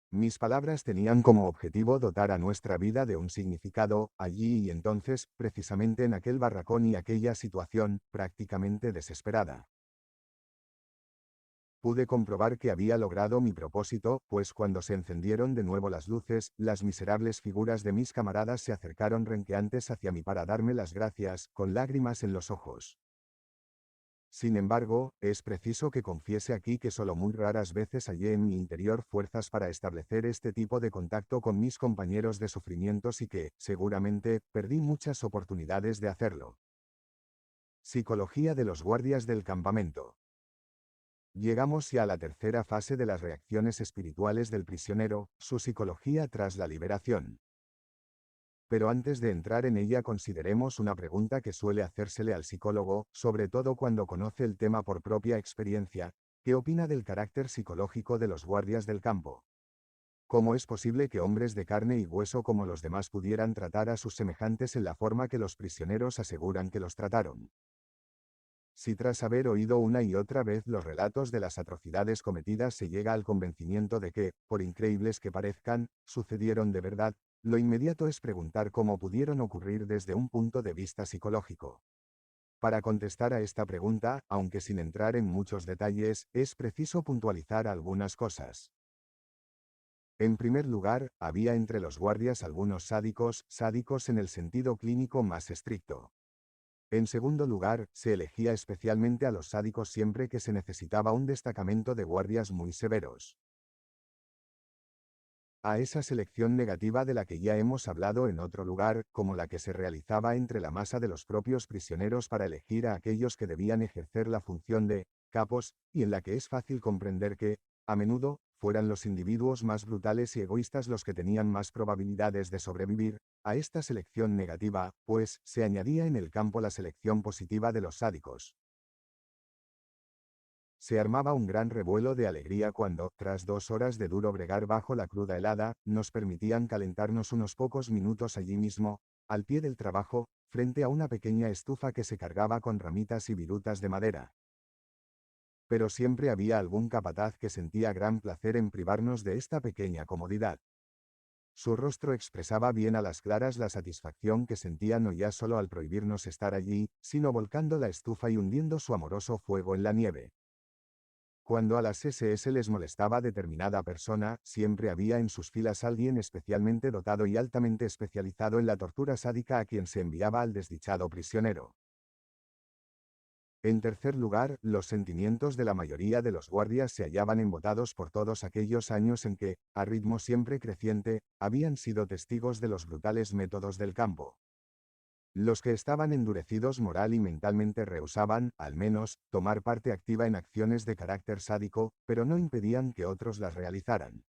Mis palabras tenían como objetivo dotar a nuestra vida de un significado, allí y entonces, precisamente en aquel barracón y aquella situación, prácticamente desesperada. Pude comprobar que había logrado mi propósito, pues cuando se encendieron de nuevo las luces, las miserables figuras de mis camaradas se acercaron renqueantes hacia mí para darme las gracias, con lágrimas en los ojos. Sin embargo, es preciso que confiese aquí que solo muy raras veces hallé en mi interior fuerzas para establecer este tipo de contacto con mis compañeros de sufrimientos y que, seguramente, perdí muchas oportunidades de hacerlo. Psicología de los guardias del campamento. Llegamos ya a la tercera fase de las reacciones espirituales del prisionero, su psicología tras la liberación. Pero antes de entrar en ella consideremos una pregunta que suele hacérsele al psicólogo, sobre todo cuando conoce el tema por propia experiencia: ¿qué opina del carácter psicológico de los guardias del campo? ¿Cómo es posible que hombres de carne y hueso como los demás pudieran tratar a sus semejantes en la forma que los prisioneros aseguran que los trataron? Si tras haber oído una y otra vez los relatos de las atrocidades cometidas se llega al convencimiento de que, por increíbles que parezcan, sucedieron de verdad, lo inmediato es preguntar cómo pudieron ocurrir desde un punto de vista psicológico. Para contestar a esta pregunta, aunque sin entrar en muchos detalles, es preciso puntualizar algunas cosas. En primer lugar, había entre los guardias algunos sádicos en el sentido clínico más estricto. En segundo lugar, se elegía especialmente a los sádicos siempre que se necesitaba un destacamento de guardias muy severos. A esa selección negativa de la que ya hemos hablado en otro lugar, como la que se realizaba entre la masa de los propios prisioneros para elegir a aquellos que debían ejercer la función de capos, y en la que es fácil comprender que, a menudo, fueran los individuos más brutales y egoístas los que tenían más probabilidades de sobrevivir, a esta selección negativa, pues, se añadía en el campo la selección positiva de los sádicos. Se armaba un gran revuelo de alegría cuando, tras 2 horas de duro bregar bajo la cruda helada, nos permitían calentarnos unos pocos minutos allí mismo, al pie del trabajo, frente a una pequeña estufa que se cargaba con ramitas y virutas de madera. Pero siempre había algún capataz que sentía gran placer en privarnos de esta pequeña comodidad. Su rostro expresaba bien a las claras la satisfacción que sentía no ya solo al prohibirnos estar allí, sino volcando la estufa y hundiendo su amoroso fuego en la nieve. Cuando a las SS les molestaba determinada persona, siempre había en sus filas alguien especialmente dotado y altamente especializado en la tortura sádica a quien se enviaba al desdichado prisionero. En tercer lugar, los sentimientos de la mayoría de los guardias se hallaban embotados por todos aquellos años en que, a ritmo siempre creciente, habían sido testigos de los brutales métodos del campo. Los que estaban endurecidos moral y mentalmente rehusaban, al menos, tomar parte activa en acciones de carácter sádico, pero no impedían que otros las realizaran.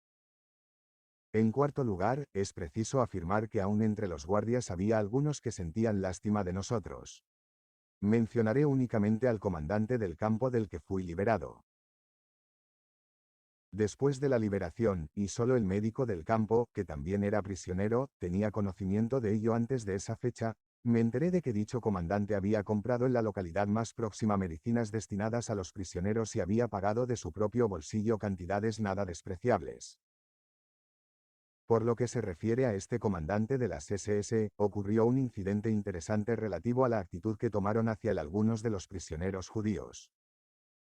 En cuarto lugar, es preciso afirmar que aún entre los guardias había algunos que sentían lástima de nosotros. Mencionaré únicamente al comandante del campo del que fui liberado. Después de la liberación, y solo el médico del campo, que también era prisionero, tenía conocimiento de ello antes de esa fecha, me enteré de que dicho comandante había comprado en la localidad más próxima medicinas destinadas a los prisioneros y había pagado de su propio bolsillo cantidades nada despreciables. Por lo que se refiere a este comandante de las SS, ocurrió un incidente interesante relativo a la actitud que tomaron hacia él algunos de los prisioneros judíos.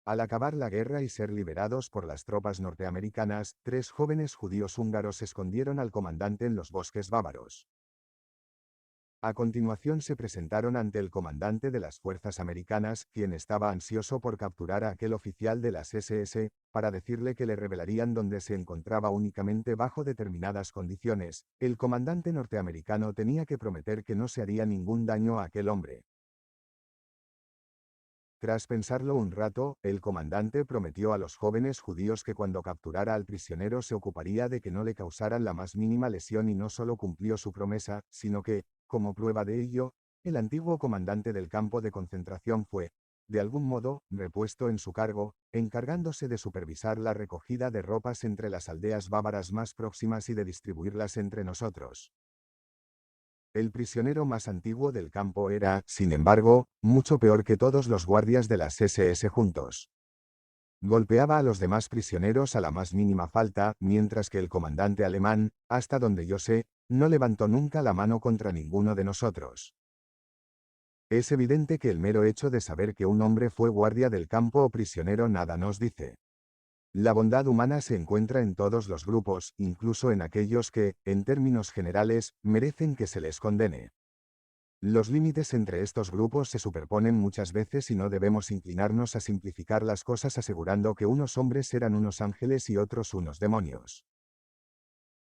Al acabar la guerra y ser liberados por las tropas norteamericanas, 3 jóvenes judíos húngaros escondieron al comandante en los bosques bávaros. A continuación se presentaron ante el comandante de las fuerzas americanas, quien estaba ansioso por capturar a aquel oficial de las SS, para decirle que le revelarían dónde se encontraba únicamente bajo determinadas condiciones. El comandante norteamericano tenía que prometer que no se haría ningún daño a aquel hombre. Tras pensarlo un rato, el comandante prometió a los jóvenes judíos que cuando capturara al prisionero se ocuparía de que no le causaran la más mínima lesión y no solo cumplió su promesa, sino que, como prueba de ello, el antiguo comandante del campo de concentración fue, de algún modo, repuesto en su cargo, encargándose de supervisar la recogida de ropas entre las aldeas bávaras más próximas y de distribuirlas entre nosotros. El prisionero más antiguo del campo era, sin embargo, mucho peor que todos los guardias de las SS juntos. Golpeaba a los demás prisioneros a la más mínima falta, mientras que el comandante alemán, hasta donde yo sé, no levantó nunca la mano contra ninguno de nosotros. Es evidente que el mero hecho de saber que un hombre fue guardia del campo o prisionero nada nos dice. La bondad humana se encuentra en todos los grupos, incluso en aquellos que, en términos generales, merecen que se les condene. Los límites entre estos grupos se superponen muchas veces y no debemos inclinarnos a simplificar las cosas asegurando que unos hombres eran unos ángeles y otros unos demonios.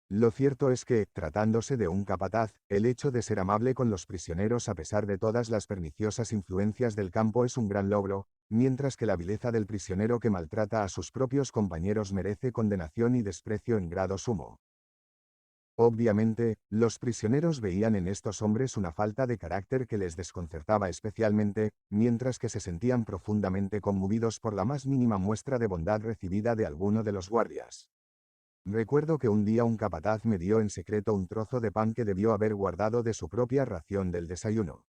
Lo cierto es que, tratándose de un capataz, el hecho de ser amable con los prisioneros a pesar de todas las perniciosas influencias del campo es un gran logro, mientras que la vileza del prisionero que maltrata a sus propios compañeros merece condenación y desprecio en grado sumo. Obviamente, los prisioneros veían en estos hombres una falta de carácter que les desconcertaba especialmente, mientras que se sentían profundamente conmovidos por la más mínima muestra de bondad recibida de alguno de los guardias. Recuerdo que un día un capataz me dio en secreto un trozo de pan que debió haber guardado de su propia ración del desayuno.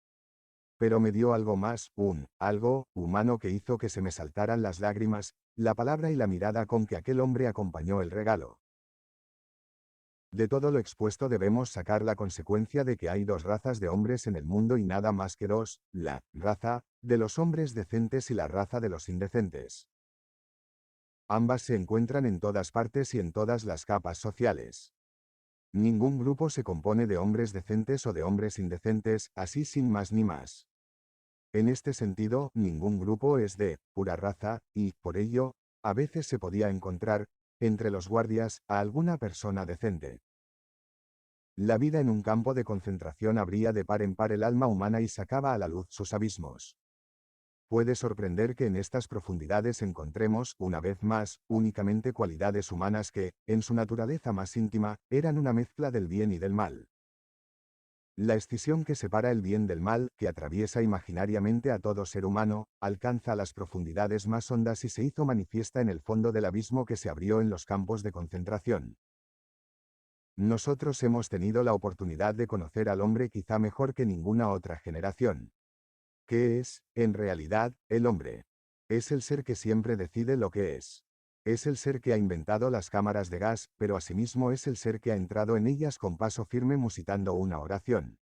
Pero me dio algo más, algo humano que hizo que se me saltaran las lágrimas, la palabra y la mirada con que aquel hombre acompañó el regalo. De todo lo expuesto debemos sacar la consecuencia de que hay 2 razas de hombres en el mundo y nada más que 2, la raza de los hombres decentes y la raza de los indecentes. Ambas se encuentran en todas partes y en todas las capas sociales. Ningún grupo se compone de hombres decentes o de hombres indecentes, así sin más ni más. En este sentido, ningún grupo es de pura raza, y, por ello, a veces se podía encontrar, entre los guardias, a alguna persona decente. La vida en un campo de concentración abría de par en par el alma humana y sacaba a la luz sus abismos. Puede sorprender que en estas profundidades encontremos, una vez más, únicamente cualidades humanas que, en su naturaleza más íntima, eran una mezcla del bien y del mal. La escisión que separa el bien del mal, que atraviesa imaginariamente a todo ser humano, alcanza las profundidades más hondas y se hizo manifiesta en el fondo del abismo que se abrió en los campos de concentración. Nosotros hemos tenido la oportunidad de conocer al hombre quizá mejor que ninguna otra generación. ¿Qué es, en realidad, el hombre? Es el ser que siempre decide lo que es. Es el ser que ha inventado las cámaras de gas, pero asimismo es el ser que ha entrado en ellas con paso firme musitando una oración.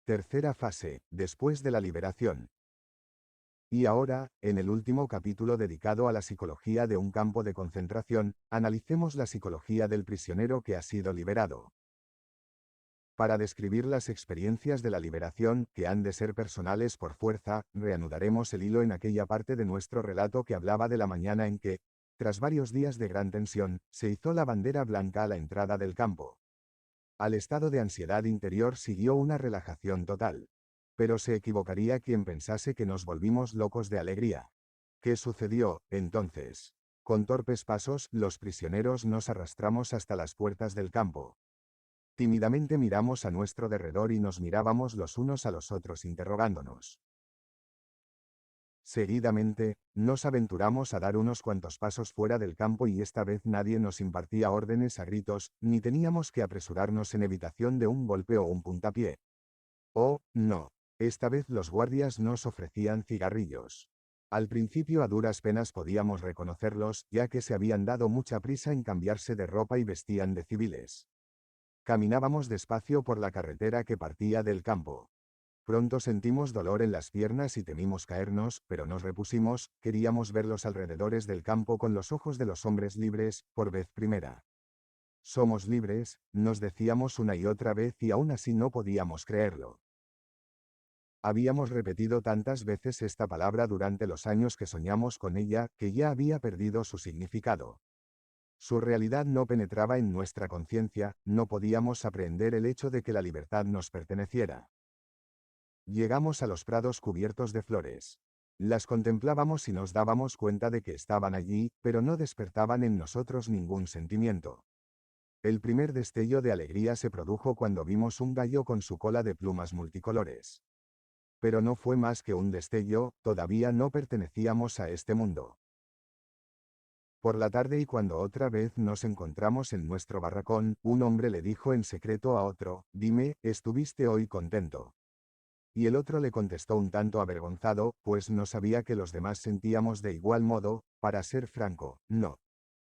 Tercera fase, después de la liberación. Y ahora, en el último capítulo dedicado a la psicología de un campo de concentración, analicemos la psicología del prisionero que ha sido liberado. Para describir las experiencias de la liberación, que han de ser personales por fuerza, reanudaremos el hilo en aquella parte de nuestro relato que hablaba de la mañana en que, tras varios días de gran tensión, se izó la bandera blanca a la entrada del campo. Al estado de ansiedad interior siguió una relajación total. Pero se equivocaría quien pensase que nos volvimos locos de alegría. ¿Qué sucedió, entonces? Con torpes pasos, los prisioneros nos arrastramos hasta las puertas del campo. Tímidamente miramos a nuestro derredor y nos mirábamos los unos a los otros interrogándonos. Seguidamente, nos aventuramos a dar unos cuantos pasos fuera del campo y esta vez nadie nos impartía órdenes a gritos, ni teníamos que apresurarnos en evitación de un golpe o un puntapié. Oh, no. Esta vez los guardias nos ofrecían cigarrillos. Al principio a duras penas podíamos reconocerlos, ya que se habían dado mucha prisa en cambiarse de ropa y vestían de civiles. Caminábamos despacio por la carretera que partía del campo. Pronto sentimos dolor en las piernas y temimos caernos, pero nos repusimos, queríamos ver los alrededores del campo con los ojos de los hombres libres, por vez primera. Somos libres, nos decíamos una y otra vez y aún así no podíamos creerlo. Habíamos repetido tantas veces esta palabra durante los años que soñamos con ella, que ya había perdido su significado. Su realidad no penetraba en nuestra conciencia, no podíamos aprehender el hecho de que la libertad nos perteneciera. Llegamos a los prados cubiertos de flores. Las contemplábamos y nos dábamos cuenta de que estaban allí, pero no despertaban en nosotros ningún sentimiento. El primer destello de alegría se produjo cuando vimos un gallo con su cola de plumas multicolores. Pero no fue más que un destello, todavía no pertenecíamos a este mundo. Por la tarde y cuando otra vez nos encontramos en nuestro barracón, un hombre le dijo en secreto a otro, «Dime, ¿estuviste hoy contento?» Y el otro le contestó un tanto avergonzado, pues no sabía que los demás sentíamos de igual modo, para ser franco, no.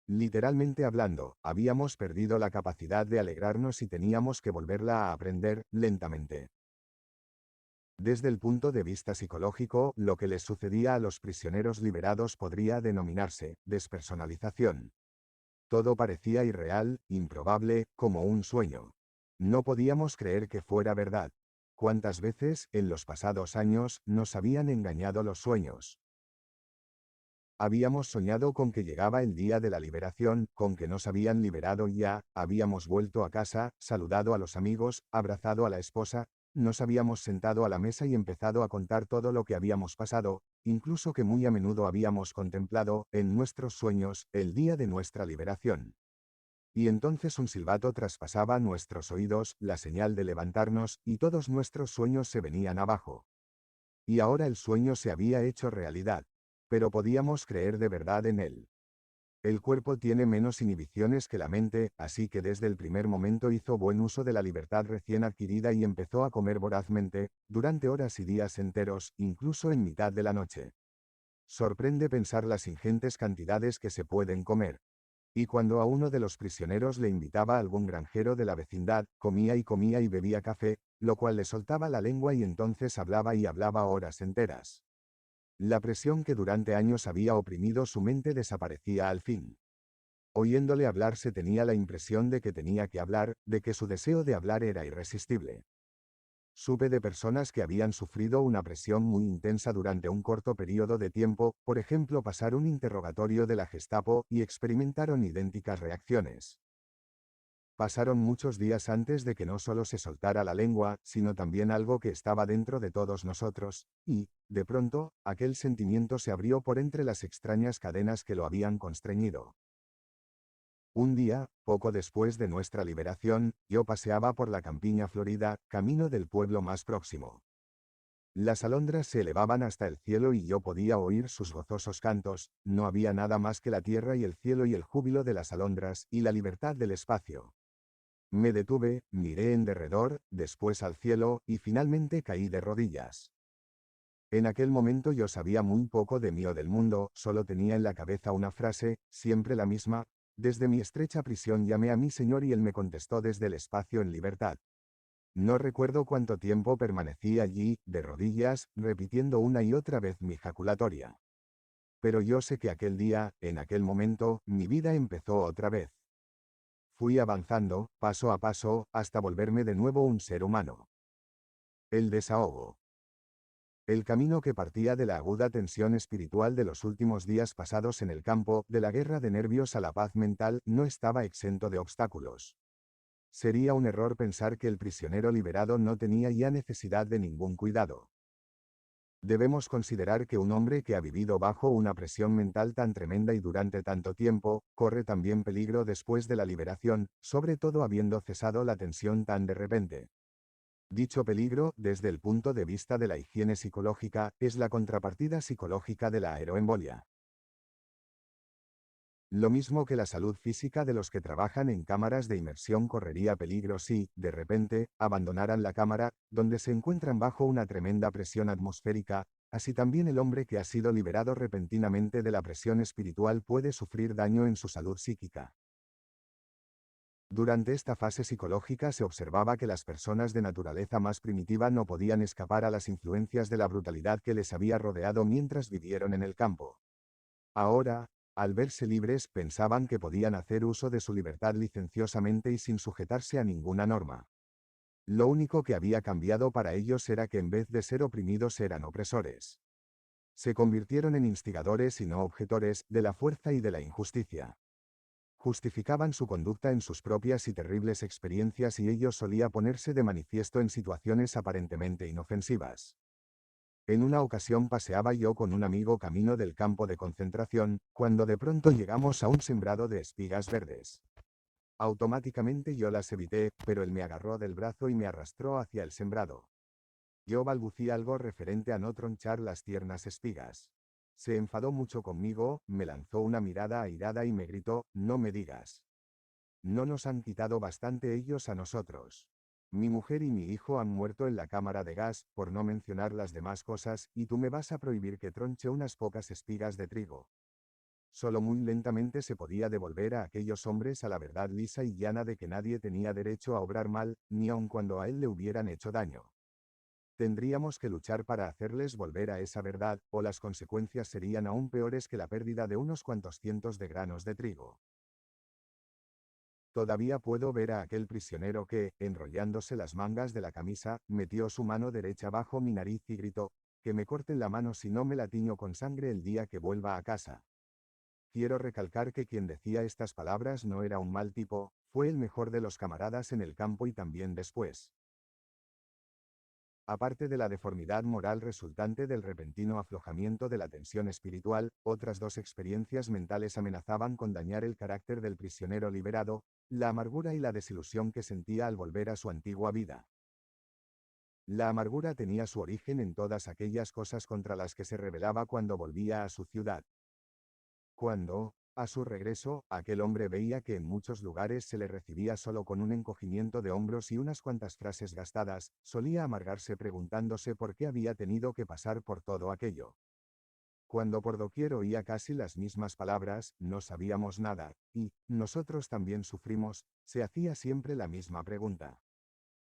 Literalmente hablando, habíamos perdido la capacidad de alegrarnos y teníamos que volverla a aprender, lentamente. Desde el punto de vista psicológico, lo que les sucedía a los prisioneros liberados podría denominarse despersonalización. Todo parecía irreal, improbable, como un sueño. No podíamos creer que fuera verdad. ¿Cuántas veces, en los pasados años, nos habían engañado los sueños? Habíamos soñado con que llegaba el día de la liberación, con que nos habían liberado ya, habíamos vuelto a casa, saludado a los amigos, abrazado a la esposa, nos habíamos sentado a la mesa y empezado a contar todo lo que habíamos pasado, incluso que muy a menudo habíamos contemplado, en nuestros sueños, el día de nuestra liberación. Y entonces un silbato traspasaba nuestros oídos, la señal de levantarnos, y todos nuestros sueños se venían abajo. Y ahora el sueño se había hecho realidad. Pero podíamos creer de verdad en él. El cuerpo tiene menos inhibiciones que la mente, así que desde el primer momento hizo buen uso de la libertad recién adquirida y empezó a comer vorazmente, durante horas y días enteros, incluso en mitad de la noche. Sorprende pensar las ingentes cantidades que se pueden comer. Y cuando a uno de los prisioneros le invitaba algún granjero de la vecindad, comía y bebía café, lo cual le soltaba la lengua y entonces hablaba y hablaba horas enteras. La presión que durante años había oprimido su mente desaparecía al fin. Oyéndole hablar se tenía la impresión de que tenía que hablar, de que su deseo de hablar era irresistible. Supe de personas que habían sufrido una presión muy intensa durante un corto periodo de tiempo, por ejemplo pasar un interrogatorio de la Gestapo, y experimentaron idénticas reacciones. Pasaron muchos días antes de que no solo se soltara la lengua, sino también algo que estaba dentro de todos nosotros, y, de pronto, aquel sentimiento se abrió por entre las extrañas cadenas que lo habían constreñido. Un día, poco después de nuestra liberación, yo paseaba por la campiña florida, camino del pueblo más próximo. Las alondras se elevaban hasta el cielo y yo podía oír sus gozosos cantos, no había nada más que la tierra y el cielo y el júbilo de las alondras, y la libertad del espacio. Me detuve, miré en derredor, después al cielo, y finalmente caí de rodillas. En aquel momento yo sabía muy poco de mí o del mundo, solo tenía en la cabeza una frase, siempre la misma, desde mi estrecha prisión llamé a mi Señor y Él me contestó desde el espacio en libertad. No recuerdo cuánto tiempo permanecí allí, de rodillas, repitiendo una y otra vez mi jaculatoria. Pero yo sé que aquel día, en aquel momento, mi vida empezó otra vez. Fui avanzando, paso a paso, hasta volverme de nuevo un ser humano. El desahogo. El camino que partía de la aguda tensión espiritual de los últimos días pasados en el campo, de la guerra de nervios a la paz mental, no estaba exento de obstáculos. Sería un error pensar que el prisionero liberado no tenía ya necesidad de ningún cuidado. Debemos considerar que un hombre que ha vivido bajo una presión mental tan tremenda y durante tanto tiempo, corre también peligro después de la liberación, sobre todo habiendo cesado la tensión tan de repente. Dicho peligro, desde el punto de vista de la higiene psicológica, es la contrapartida psicológica de la aeroembolia. Lo mismo que la salud física de los que trabajan en cámaras de inmersión correría peligro si, de repente, abandonaran la cámara, donde se encuentran bajo una tremenda presión atmosférica, así también el hombre que ha sido liberado repentinamente de la presión espiritual puede sufrir daño en su salud psíquica. Durante esta fase psicológica se observaba que las personas de naturaleza más primitiva no podían escapar a las influencias de la brutalidad que les había rodeado mientras vivieron en el campo. Ahora, al verse libres, pensaban que podían hacer uso de su libertad licenciosamente y sin sujetarse a ninguna norma. Lo único que había cambiado para ellos era que en vez de ser oprimidos eran opresores. Se convirtieron en instigadores y no objetores de la fuerza y de la injusticia. Justificaban su conducta en sus propias y terribles experiencias y ello solía ponerse de manifiesto en situaciones aparentemente inofensivas. En una ocasión paseaba yo con un amigo camino del campo de concentración, cuando de pronto llegamos a un sembrado de espigas verdes. Automáticamente yo las evité, pero él me agarró del brazo y me arrastró hacia el sembrado. Yo balbucí algo referente a no tronchar las tiernas espigas. Se enfadó mucho conmigo, me lanzó una mirada airada y me gritó, no me digas. No nos han quitado bastante ellos a nosotros. Mi mujer y mi hijo han muerto en la cámara de gas, por no mencionar las demás cosas, y tú me vas a prohibir que tronche unas pocas espigas de trigo. Solo muy lentamente se podía devolver a aquellos hombres a la verdad lisa y llana de que nadie tenía derecho a obrar mal, ni aun cuando a él le hubieran hecho daño. Tendríamos que luchar para hacerles volver a esa verdad, o las consecuencias serían aún peores que la pérdida de unos cuantos cientos de granos de trigo. Todavía puedo ver a aquel prisionero que, enrollándose las mangas de la camisa, metió su mano derecha bajo mi nariz y gritó, que me corten la mano si no me la tiño con sangre el día que vuelva a casa. Quiero recalcar que quien decía estas palabras no era un mal tipo, fue el mejor de los camaradas en el campo y también después. Aparte de la deformidad moral resultante del repentino aflojamiento de la tensión espiritual, otras dos experiencias mentales amenazaban con dañar el carácter del prisionero liberado, la amargura y la desilusión que sentía al volver a su antigua vida. La amargura tenía su origen en todas aquellas cosas contra las que se rebelaba cuando volvía a su ciudad. Cuando, a su regreso, aquel hombre veía que en muchos lugares se le recibía solo con un encogimiento de hombros y unas cuantas frases gastadas, solía amargarse preguntándose por qué había tenido que pasar por todo aquello. Cuando por doquier oía casi las mismas palabras, no sabíamos nada, y, nosotros también sufrimos, se hacía siempre la misma pregunta.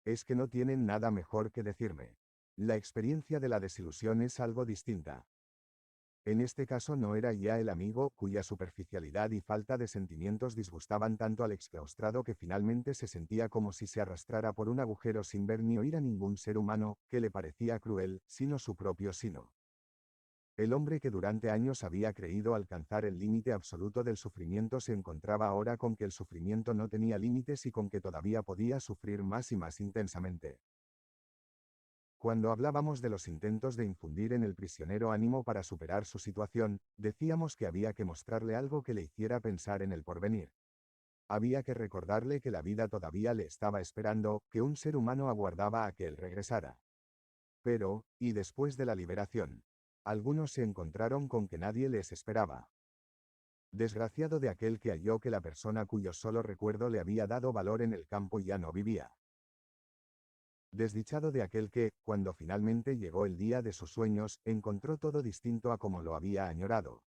Es que no tienen nada mejor que decirme. La experiencia de la desilusión es algo distinta. En este caso no era ya el amigo, cuya superficialidad y falta de sentimientos disgustaban tanto al exclaustrado que finalmente se sentía como si se arrastrara por un agujero sin ver ni oír a ningún ser humano, que le parecía cruel, sino su propio sino. El hombre que durante años había creído alcanzar el límite absoluto del sufrimiento se encontraba ahora con que el sufrimiento no tenía límites y con que todavía podía sufrir más y más intensamente. Cuando hablábamos de los intentos de infundir en el prisionero ánimo para superar su situación, decíamos que había que mostrarle algo que le hiciera pensar en el porvenir. Había que recordarle que la vida todavía le estaba esperando, que un ser humano aguardaba a que él regresara. Pero, ¿y después de la liberación? Algunos se encontraron con que nadie les esperaba. Desgraciado de aquel que halló que la persona cuyo solo recuerdo le había dado valor en el campo ya no vivía. Desdichado de aquel que, cuando finalmente llegó el día de sus sueños, encontró todo distinto a como lo había añorado.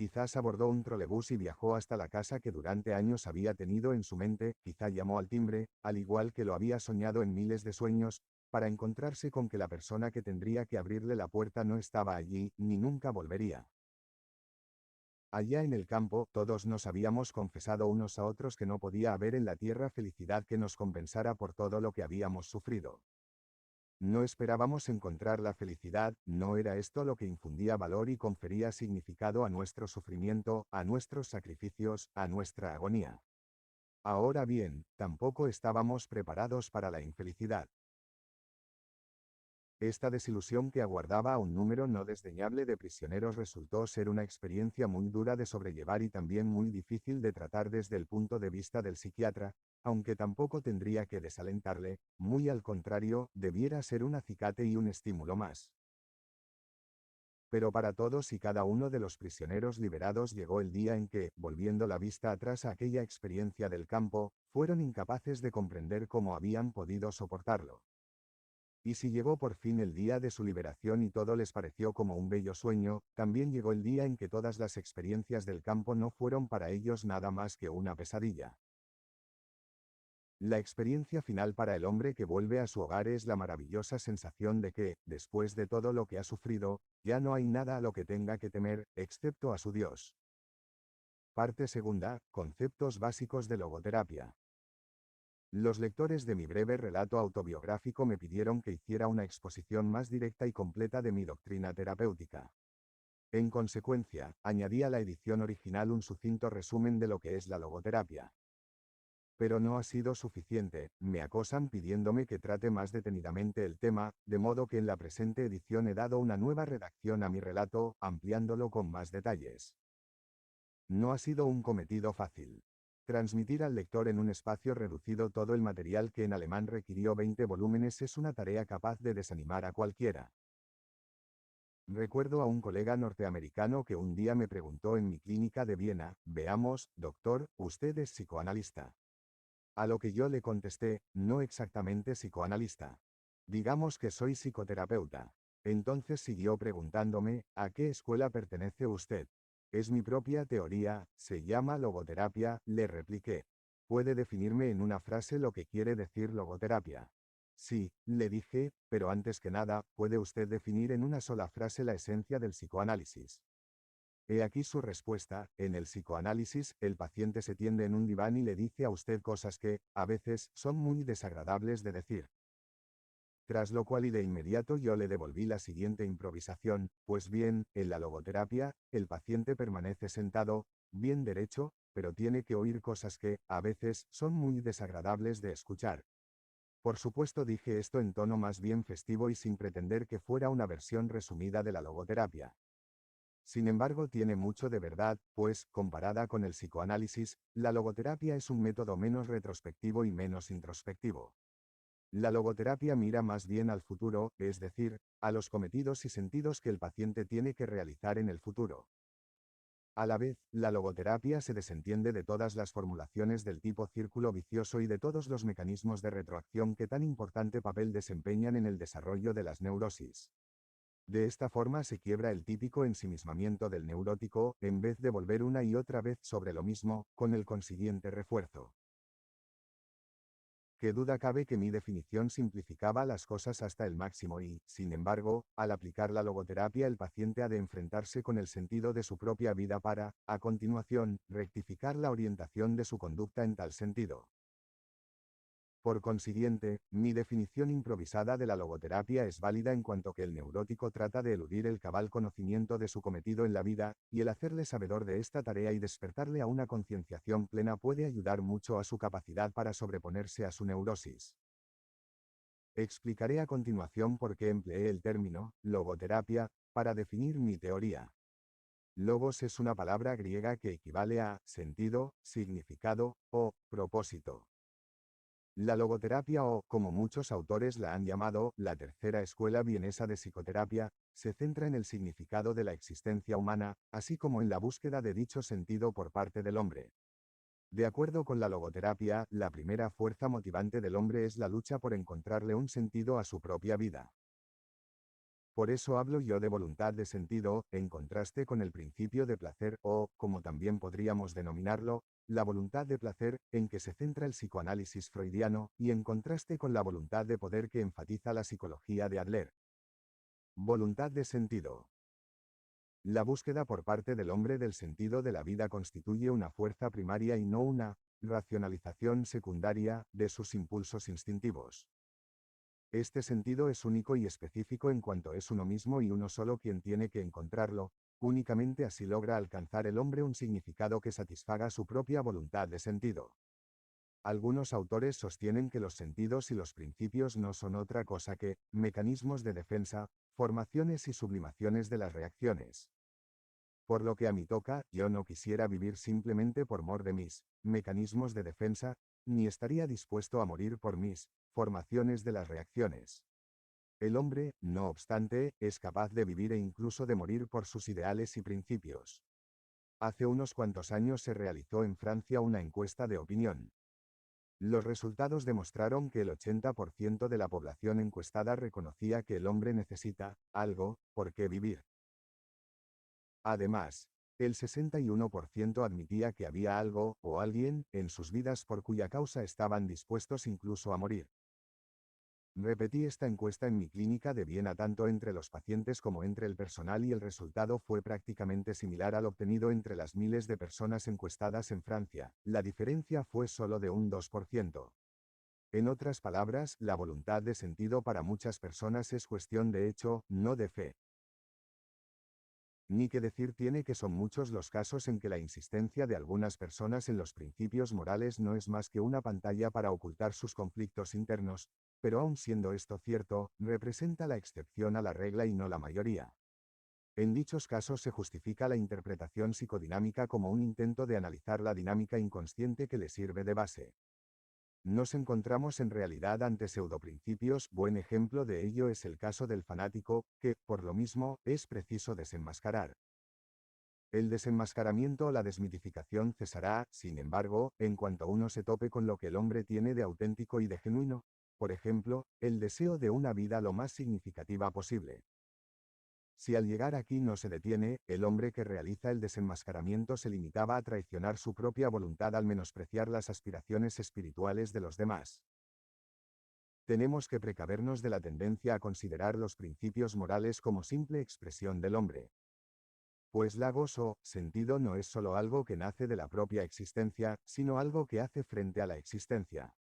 Quizás abordó un trolebús y viajó hasta la casa que durante años había tenido en su mente, quizá llamó al timbre, al igual que lo había soñado en miles de sueños, para encontrarse con que la persona que tendría que abrirle la puerta no estaba allí, ni nunca volvería. Allá en el campo, todos nos habíamos confesado unos a otros que no podía haber en la tierra felicidad que nos compensara por todo lo que habíamos sufrido. No esperábamos encontrar la felicidad, no era esto lo que infundía valor y confería significado a nuestro sufrimiento, a nuestros sacrificios, a nuestra agonía. Ahora bien, tampoco estábamos preparados para la infelicidad. Esta desilusión que aguardaba a un número no desdeñable de prisioneros resultó ser una experiencia muy dura de sobrellevar y también muy difícil de tratar desde el punto de vista del psiquiatra, aunque tampoco tendría que desalentarle, muy al contrario, debiera ser un acicate y un estímulo más. Pero para todos y cada uno de los prisioneros liberados llegó el día en que, volviendo la vista atrás a aquella experiencia del campo, fueron incapaces de comprender cómo habían podido soportarlo. Y si llegó por fin el día de su liberación y todo les pareció como un bello sueño, también llegó el día en que todas las experiencias del campo no fueron para ellos nada más que una pesadilla. La experiencia final para el hombre que vuelve a su hogar es la maravillosa sensación de que, después de todo lo que ha sufrido, ya no hay nada a lo que tenga que temer, excepto a su Dios. Parte segunda, conceptos básicos de logoterapia. Los lectores de mi breve relato autobiográfico me pidieron que hiciera una exposición más directa y completa de mi doctrina terapéutica. En consecuencia, añadí a la edición original un sucinto resumen de lo que es la logoterapia. Pero no ha sido suficiente, me acosan pidiéndome que trate más detenidamente el tema, de modo que en la presente edición he dado una nueva redacción a mi relato, ampliándolo con más detalles. No ha sido un cometido fácil. Transmitir al lector en un espacio reducido todo el material que en alemán requirió 20 volúmenes es una tarea capaz de desanimar a cualquiera. Recuerdo a un colega norteamericano que un día me preguntó en mi clínica de Viena, veamos, doctor, usted es psicoanalista. A lo que yo le contesté, no exactamente psicoanalista. Digamos que soy psicoterapeuta. Entonces siguió preguntándome, ¿a qué escuela pertenece usted? Es mi propia teoría, se llama logoterapia, le repliqué. ¿Puede definirme en una frase lo que quiere decir logoterapia? Sí, le dije, pero antes que nada, ¿puede usted definir en una sola frase la esencia del psicoanálisis? He aquí su respuesta, en el psicoanálisis, el paciente se tiende en un diván y le dice a usted cosas que, a veces, son muy desagradables de decir. Tras lo cual y de inmediato yo le devolví la siguiente improvisación, pues bien, en la logoterapia, el paciente permanece sentado, bien derecho, pero tiene que oír cosas que, a veces, son muy desagradables de escuchar. Por supuesto dije esto en tono más bien festivo y sin pretender que fuera una versión resumida de la logoterapia. Sin embargo, tiene mucho de verdad, pues, comparada con el psicoanálisis, la logoterapia es un método menos retrospectivo y menos introspectivo. La logoterapia mira más bien al futuro, es decir, a los cometidos y sentidos que el paciente tiene que realizar en el futuro. A la vez, la logoterapia se desentiende de todas las formulaciones del tipo círculo vicioso y de todos los mecanismos de retroacción que tan importante papel desempeñan en el desarrollo de las neurosis. De esta forma se quiebra el típico ensimismamiento del neurótico, en vez de volver una y otra vez sobre lo mismo, con el consiguiente refuerzo. Qué duda cabe que mi definición simplificaba las cosas hasta el máximo y, sin embargo, al aplicar la logoterapia el paciente ha de enfrentarse con el sentido de su propia vida para, a continuación, rectificar la orientación de su conducta en tal sentido. Por consiguiente, mi definición improvisada de la logoterapia es válida en cuanto que el neurótico trata de eludir el cabal conocimiento de su cometido en la vida, y el hacerle sabedor de esta tarea y despertarle a una concienciación plena puede ayudar mucho a su capacidad para sobreponerse a su neurosis. Explicaré a continuación por qué empleé el término logoterapia para definir mi teoría. Logos es una palabra griega que equivale a sentido, significado o propósito. La logoterapia o, como muchos autores la han llamado, la tercera escuela vienesa de psicoterapia, se centra en el significado de la existencia humana, así como en la búsqueda de dicho sentido por parte del hombre. De acuerdo con la logoterapia, la primera fuerza motivante del hombre es la lucha por encontrarle un sentido a su propia vida. Por eso hablo yo de voluntad de sentido, en contraste con el principio de placer o, como también podríamos denominarlo, la voluntad de placer, en que se centra el psicoanálisis freudiano, y en contraste con la voluntad de poder que enfatiza la psicología de Adler. Voluntad de sentido. La búsqueda por parte del hombre del sentido de la vida constituye una fuerza primaria y no una racionalización secundaria de sus impulsos instintivos. Este sentido es único y específico en cuanto es uno mismo y uno solo quien tiene que encontrarlo, únicamente así logra alcanzar el hombre un significado que satisfaga su propia voluntad de sentido. Algunos autores sostienen que los sentidos y los principios no son otra cosa que mecanismos de defensa, formaciones y sublimaciones de las reacciones. Por lo que a mí toca, yo no quisiera vivir simplemente por mor de mis mecanismos de defensa, ni estaría dispuesto a morir por mis formaciones de las reacciones. El hombre, no obstante, es capaz de vivir e incluso de morir por sus ideales y principios. Hace unos cuantos años se realizó en Francia una encuesta de opinión. Los resultados demostraron que el 80% de la población encuestada reconocía que el hombre necesita algo por qué vivir. Además, el 61% admitía que había algo o alguien en sus vidas por cuya causa estaban dispuestos incluso a morir. Repetí esta encuesta en mi clínica de Viena tanto entre los pacientes como entre el personal y el resultado fue prácticamente similar al obtenido entre las miles de personas encuestadas en Francia. La diferencia fue solo de un 2%. En otras palabras, la voluntad de sentido para muchas personas es cuestión de hecho, no de fe. Ni que decir tiene que son muchos los casos en que la insistencia de algunas personas en los principios morales no es más que una pantalla para ocultar sus conflictos internos, pero aun siendo esto cierto, representa la excepción a la regla y no la mayoría. En dichos casos se justifica la interpretación psicodinámica como un intento de analizar la dinámica inconsciente que le sirve de base. Nos encontramos en realidad ante pseudoprincipios, buen ejemplo de ello es el caso del fanático, que, por lo mismo, es preciso desenmascarar. El desenmascaramiento o la desmitificación cesará, sin embargo, en cuanto uno se tope con lo que el hombre tiene de auténtico y de genuino, por ejemplo, el deseo de una vida lo más significativa posible. Si al llegar aquí no se detiene, el hombre que realiza el desenmascaramiento se limitaba a traicionar su propia voluntad al menospreciar las aspiraciones espirituales de los demás. Tenemos que precavernos de la tendencia a considerar los principios morales como simple expresión del hombre. Pues lagos o sentido no es solo algo que nace de la propia existencia, sino algo que hace frente a la existencia.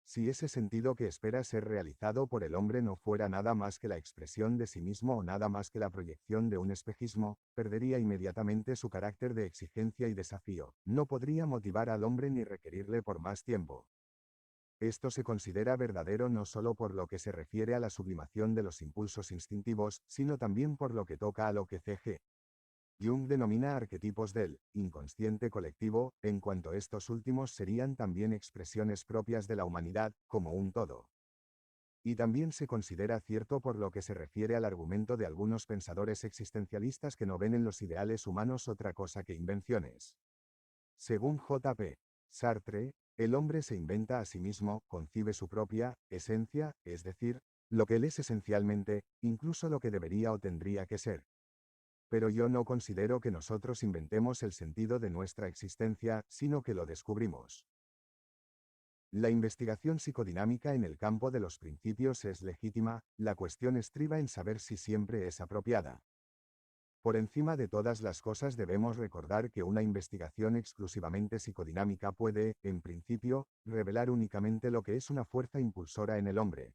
Si ese sentido que espera ser realizado por el hombre no fuera nada más que la expresión de sí mismo o nada más que la proyección de un espejismo, perdería inmediatamente su carácter de exigencia y desafío. No podría motivar al hombre ni requerirle por más tiempo. Esto se considera verdadero no solo por lo que se refiere a la sublimación de los impulsos instintivos, sino también por lo que toca a lo que C.G. Jung denomina arquetipos del inconsciente colectivo, en cuanto estos últimos serían también expresiones propias de la humanidad, como un todo. Y también se considera cierto por lo que se refiere al argumento de algunos pensadores existencialistas que no ven en los ideales humanos otra cosa que invenciones. Según J.P. Sartre, el hombre se inventa a sí mismo, concibe su propia esencia, es decir, lo que él es esencialmente, incluso lo que debería o tendría que ser. Pero yo no considero que nosotros inventemos el sentido de nuestra existencia, sino que lo descubrimos. La investigación psicodinámica en el campo de los principios es legítima, la cuestión estriba en saber si siempre es apropiada. Por encima de todas las cosas debemos recordar que una investigación exclusivamente psicodinámica puede, en principio, revelar únicamente lo que es una fuerza impulsora en el hombre.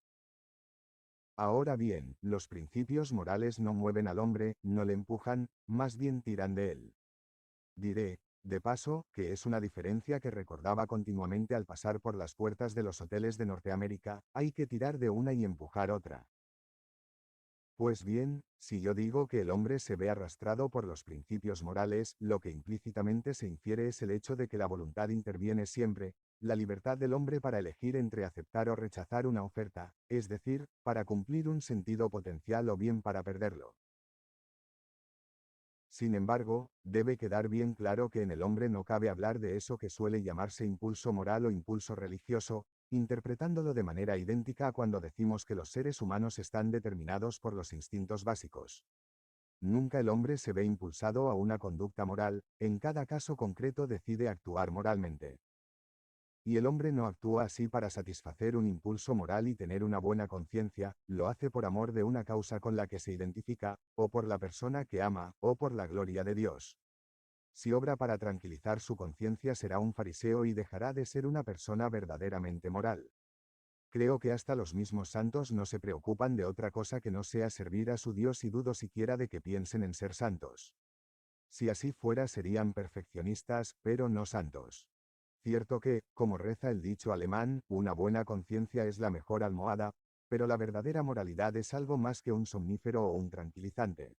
Ahora bien, los principios morales no mueven al hombre, no le empujan, más bien tiran de él. Diré, de paso, que es una diferencia que recordaba continuamente al pasar por las puertas de los hoteles de Norteamérica, hay que tirar de una y empujar otra. Pues bien, si yo digo que el hombre se ve arrastrado por los principios morales, lo que implícitamente se infiere es el hecho de que la voluntad interviene siempre, la libertad del hombre para elegir entre aceptar o rechazar una oferta, es decir, para cumplir un sentido potencial o bien para perderlo. Sin embargo, debe quedar bien claro que en el hombre no cabe hablar de eso que suele llamarse impulso moral o impulso religioso, interpretándolo de manera idéntica a cuando decimos que los seres humanos están determinados por los instintos básicos. Nunca el hombre se ve impulsado a una conducta moral, en cada caso concreto decide actuar moralmente. Y el hombre no actúa así para satisfacer un impulso moral y tener una buena conciencia, lo hace por amor de una causa con la que se identifica, o por la persona que ama, o por la gloria de Dios. Si obra para tranquilizar su conciencia será un fariseo y dejará de ser una persona verdaderamente moral. Creo que hasta los mismos santos no se preocupan de otra cosa que no sea servir a su Dios y dudo siquiera de que piensen en ser santos. Si así fuera serían perfeccionistas, pero no santos. Cierto que, como reza el dicho alemán, una buena conciencia es la mejor almohada, pero la verdadera moralidad es algo más que un somnífero o un tranquilizante.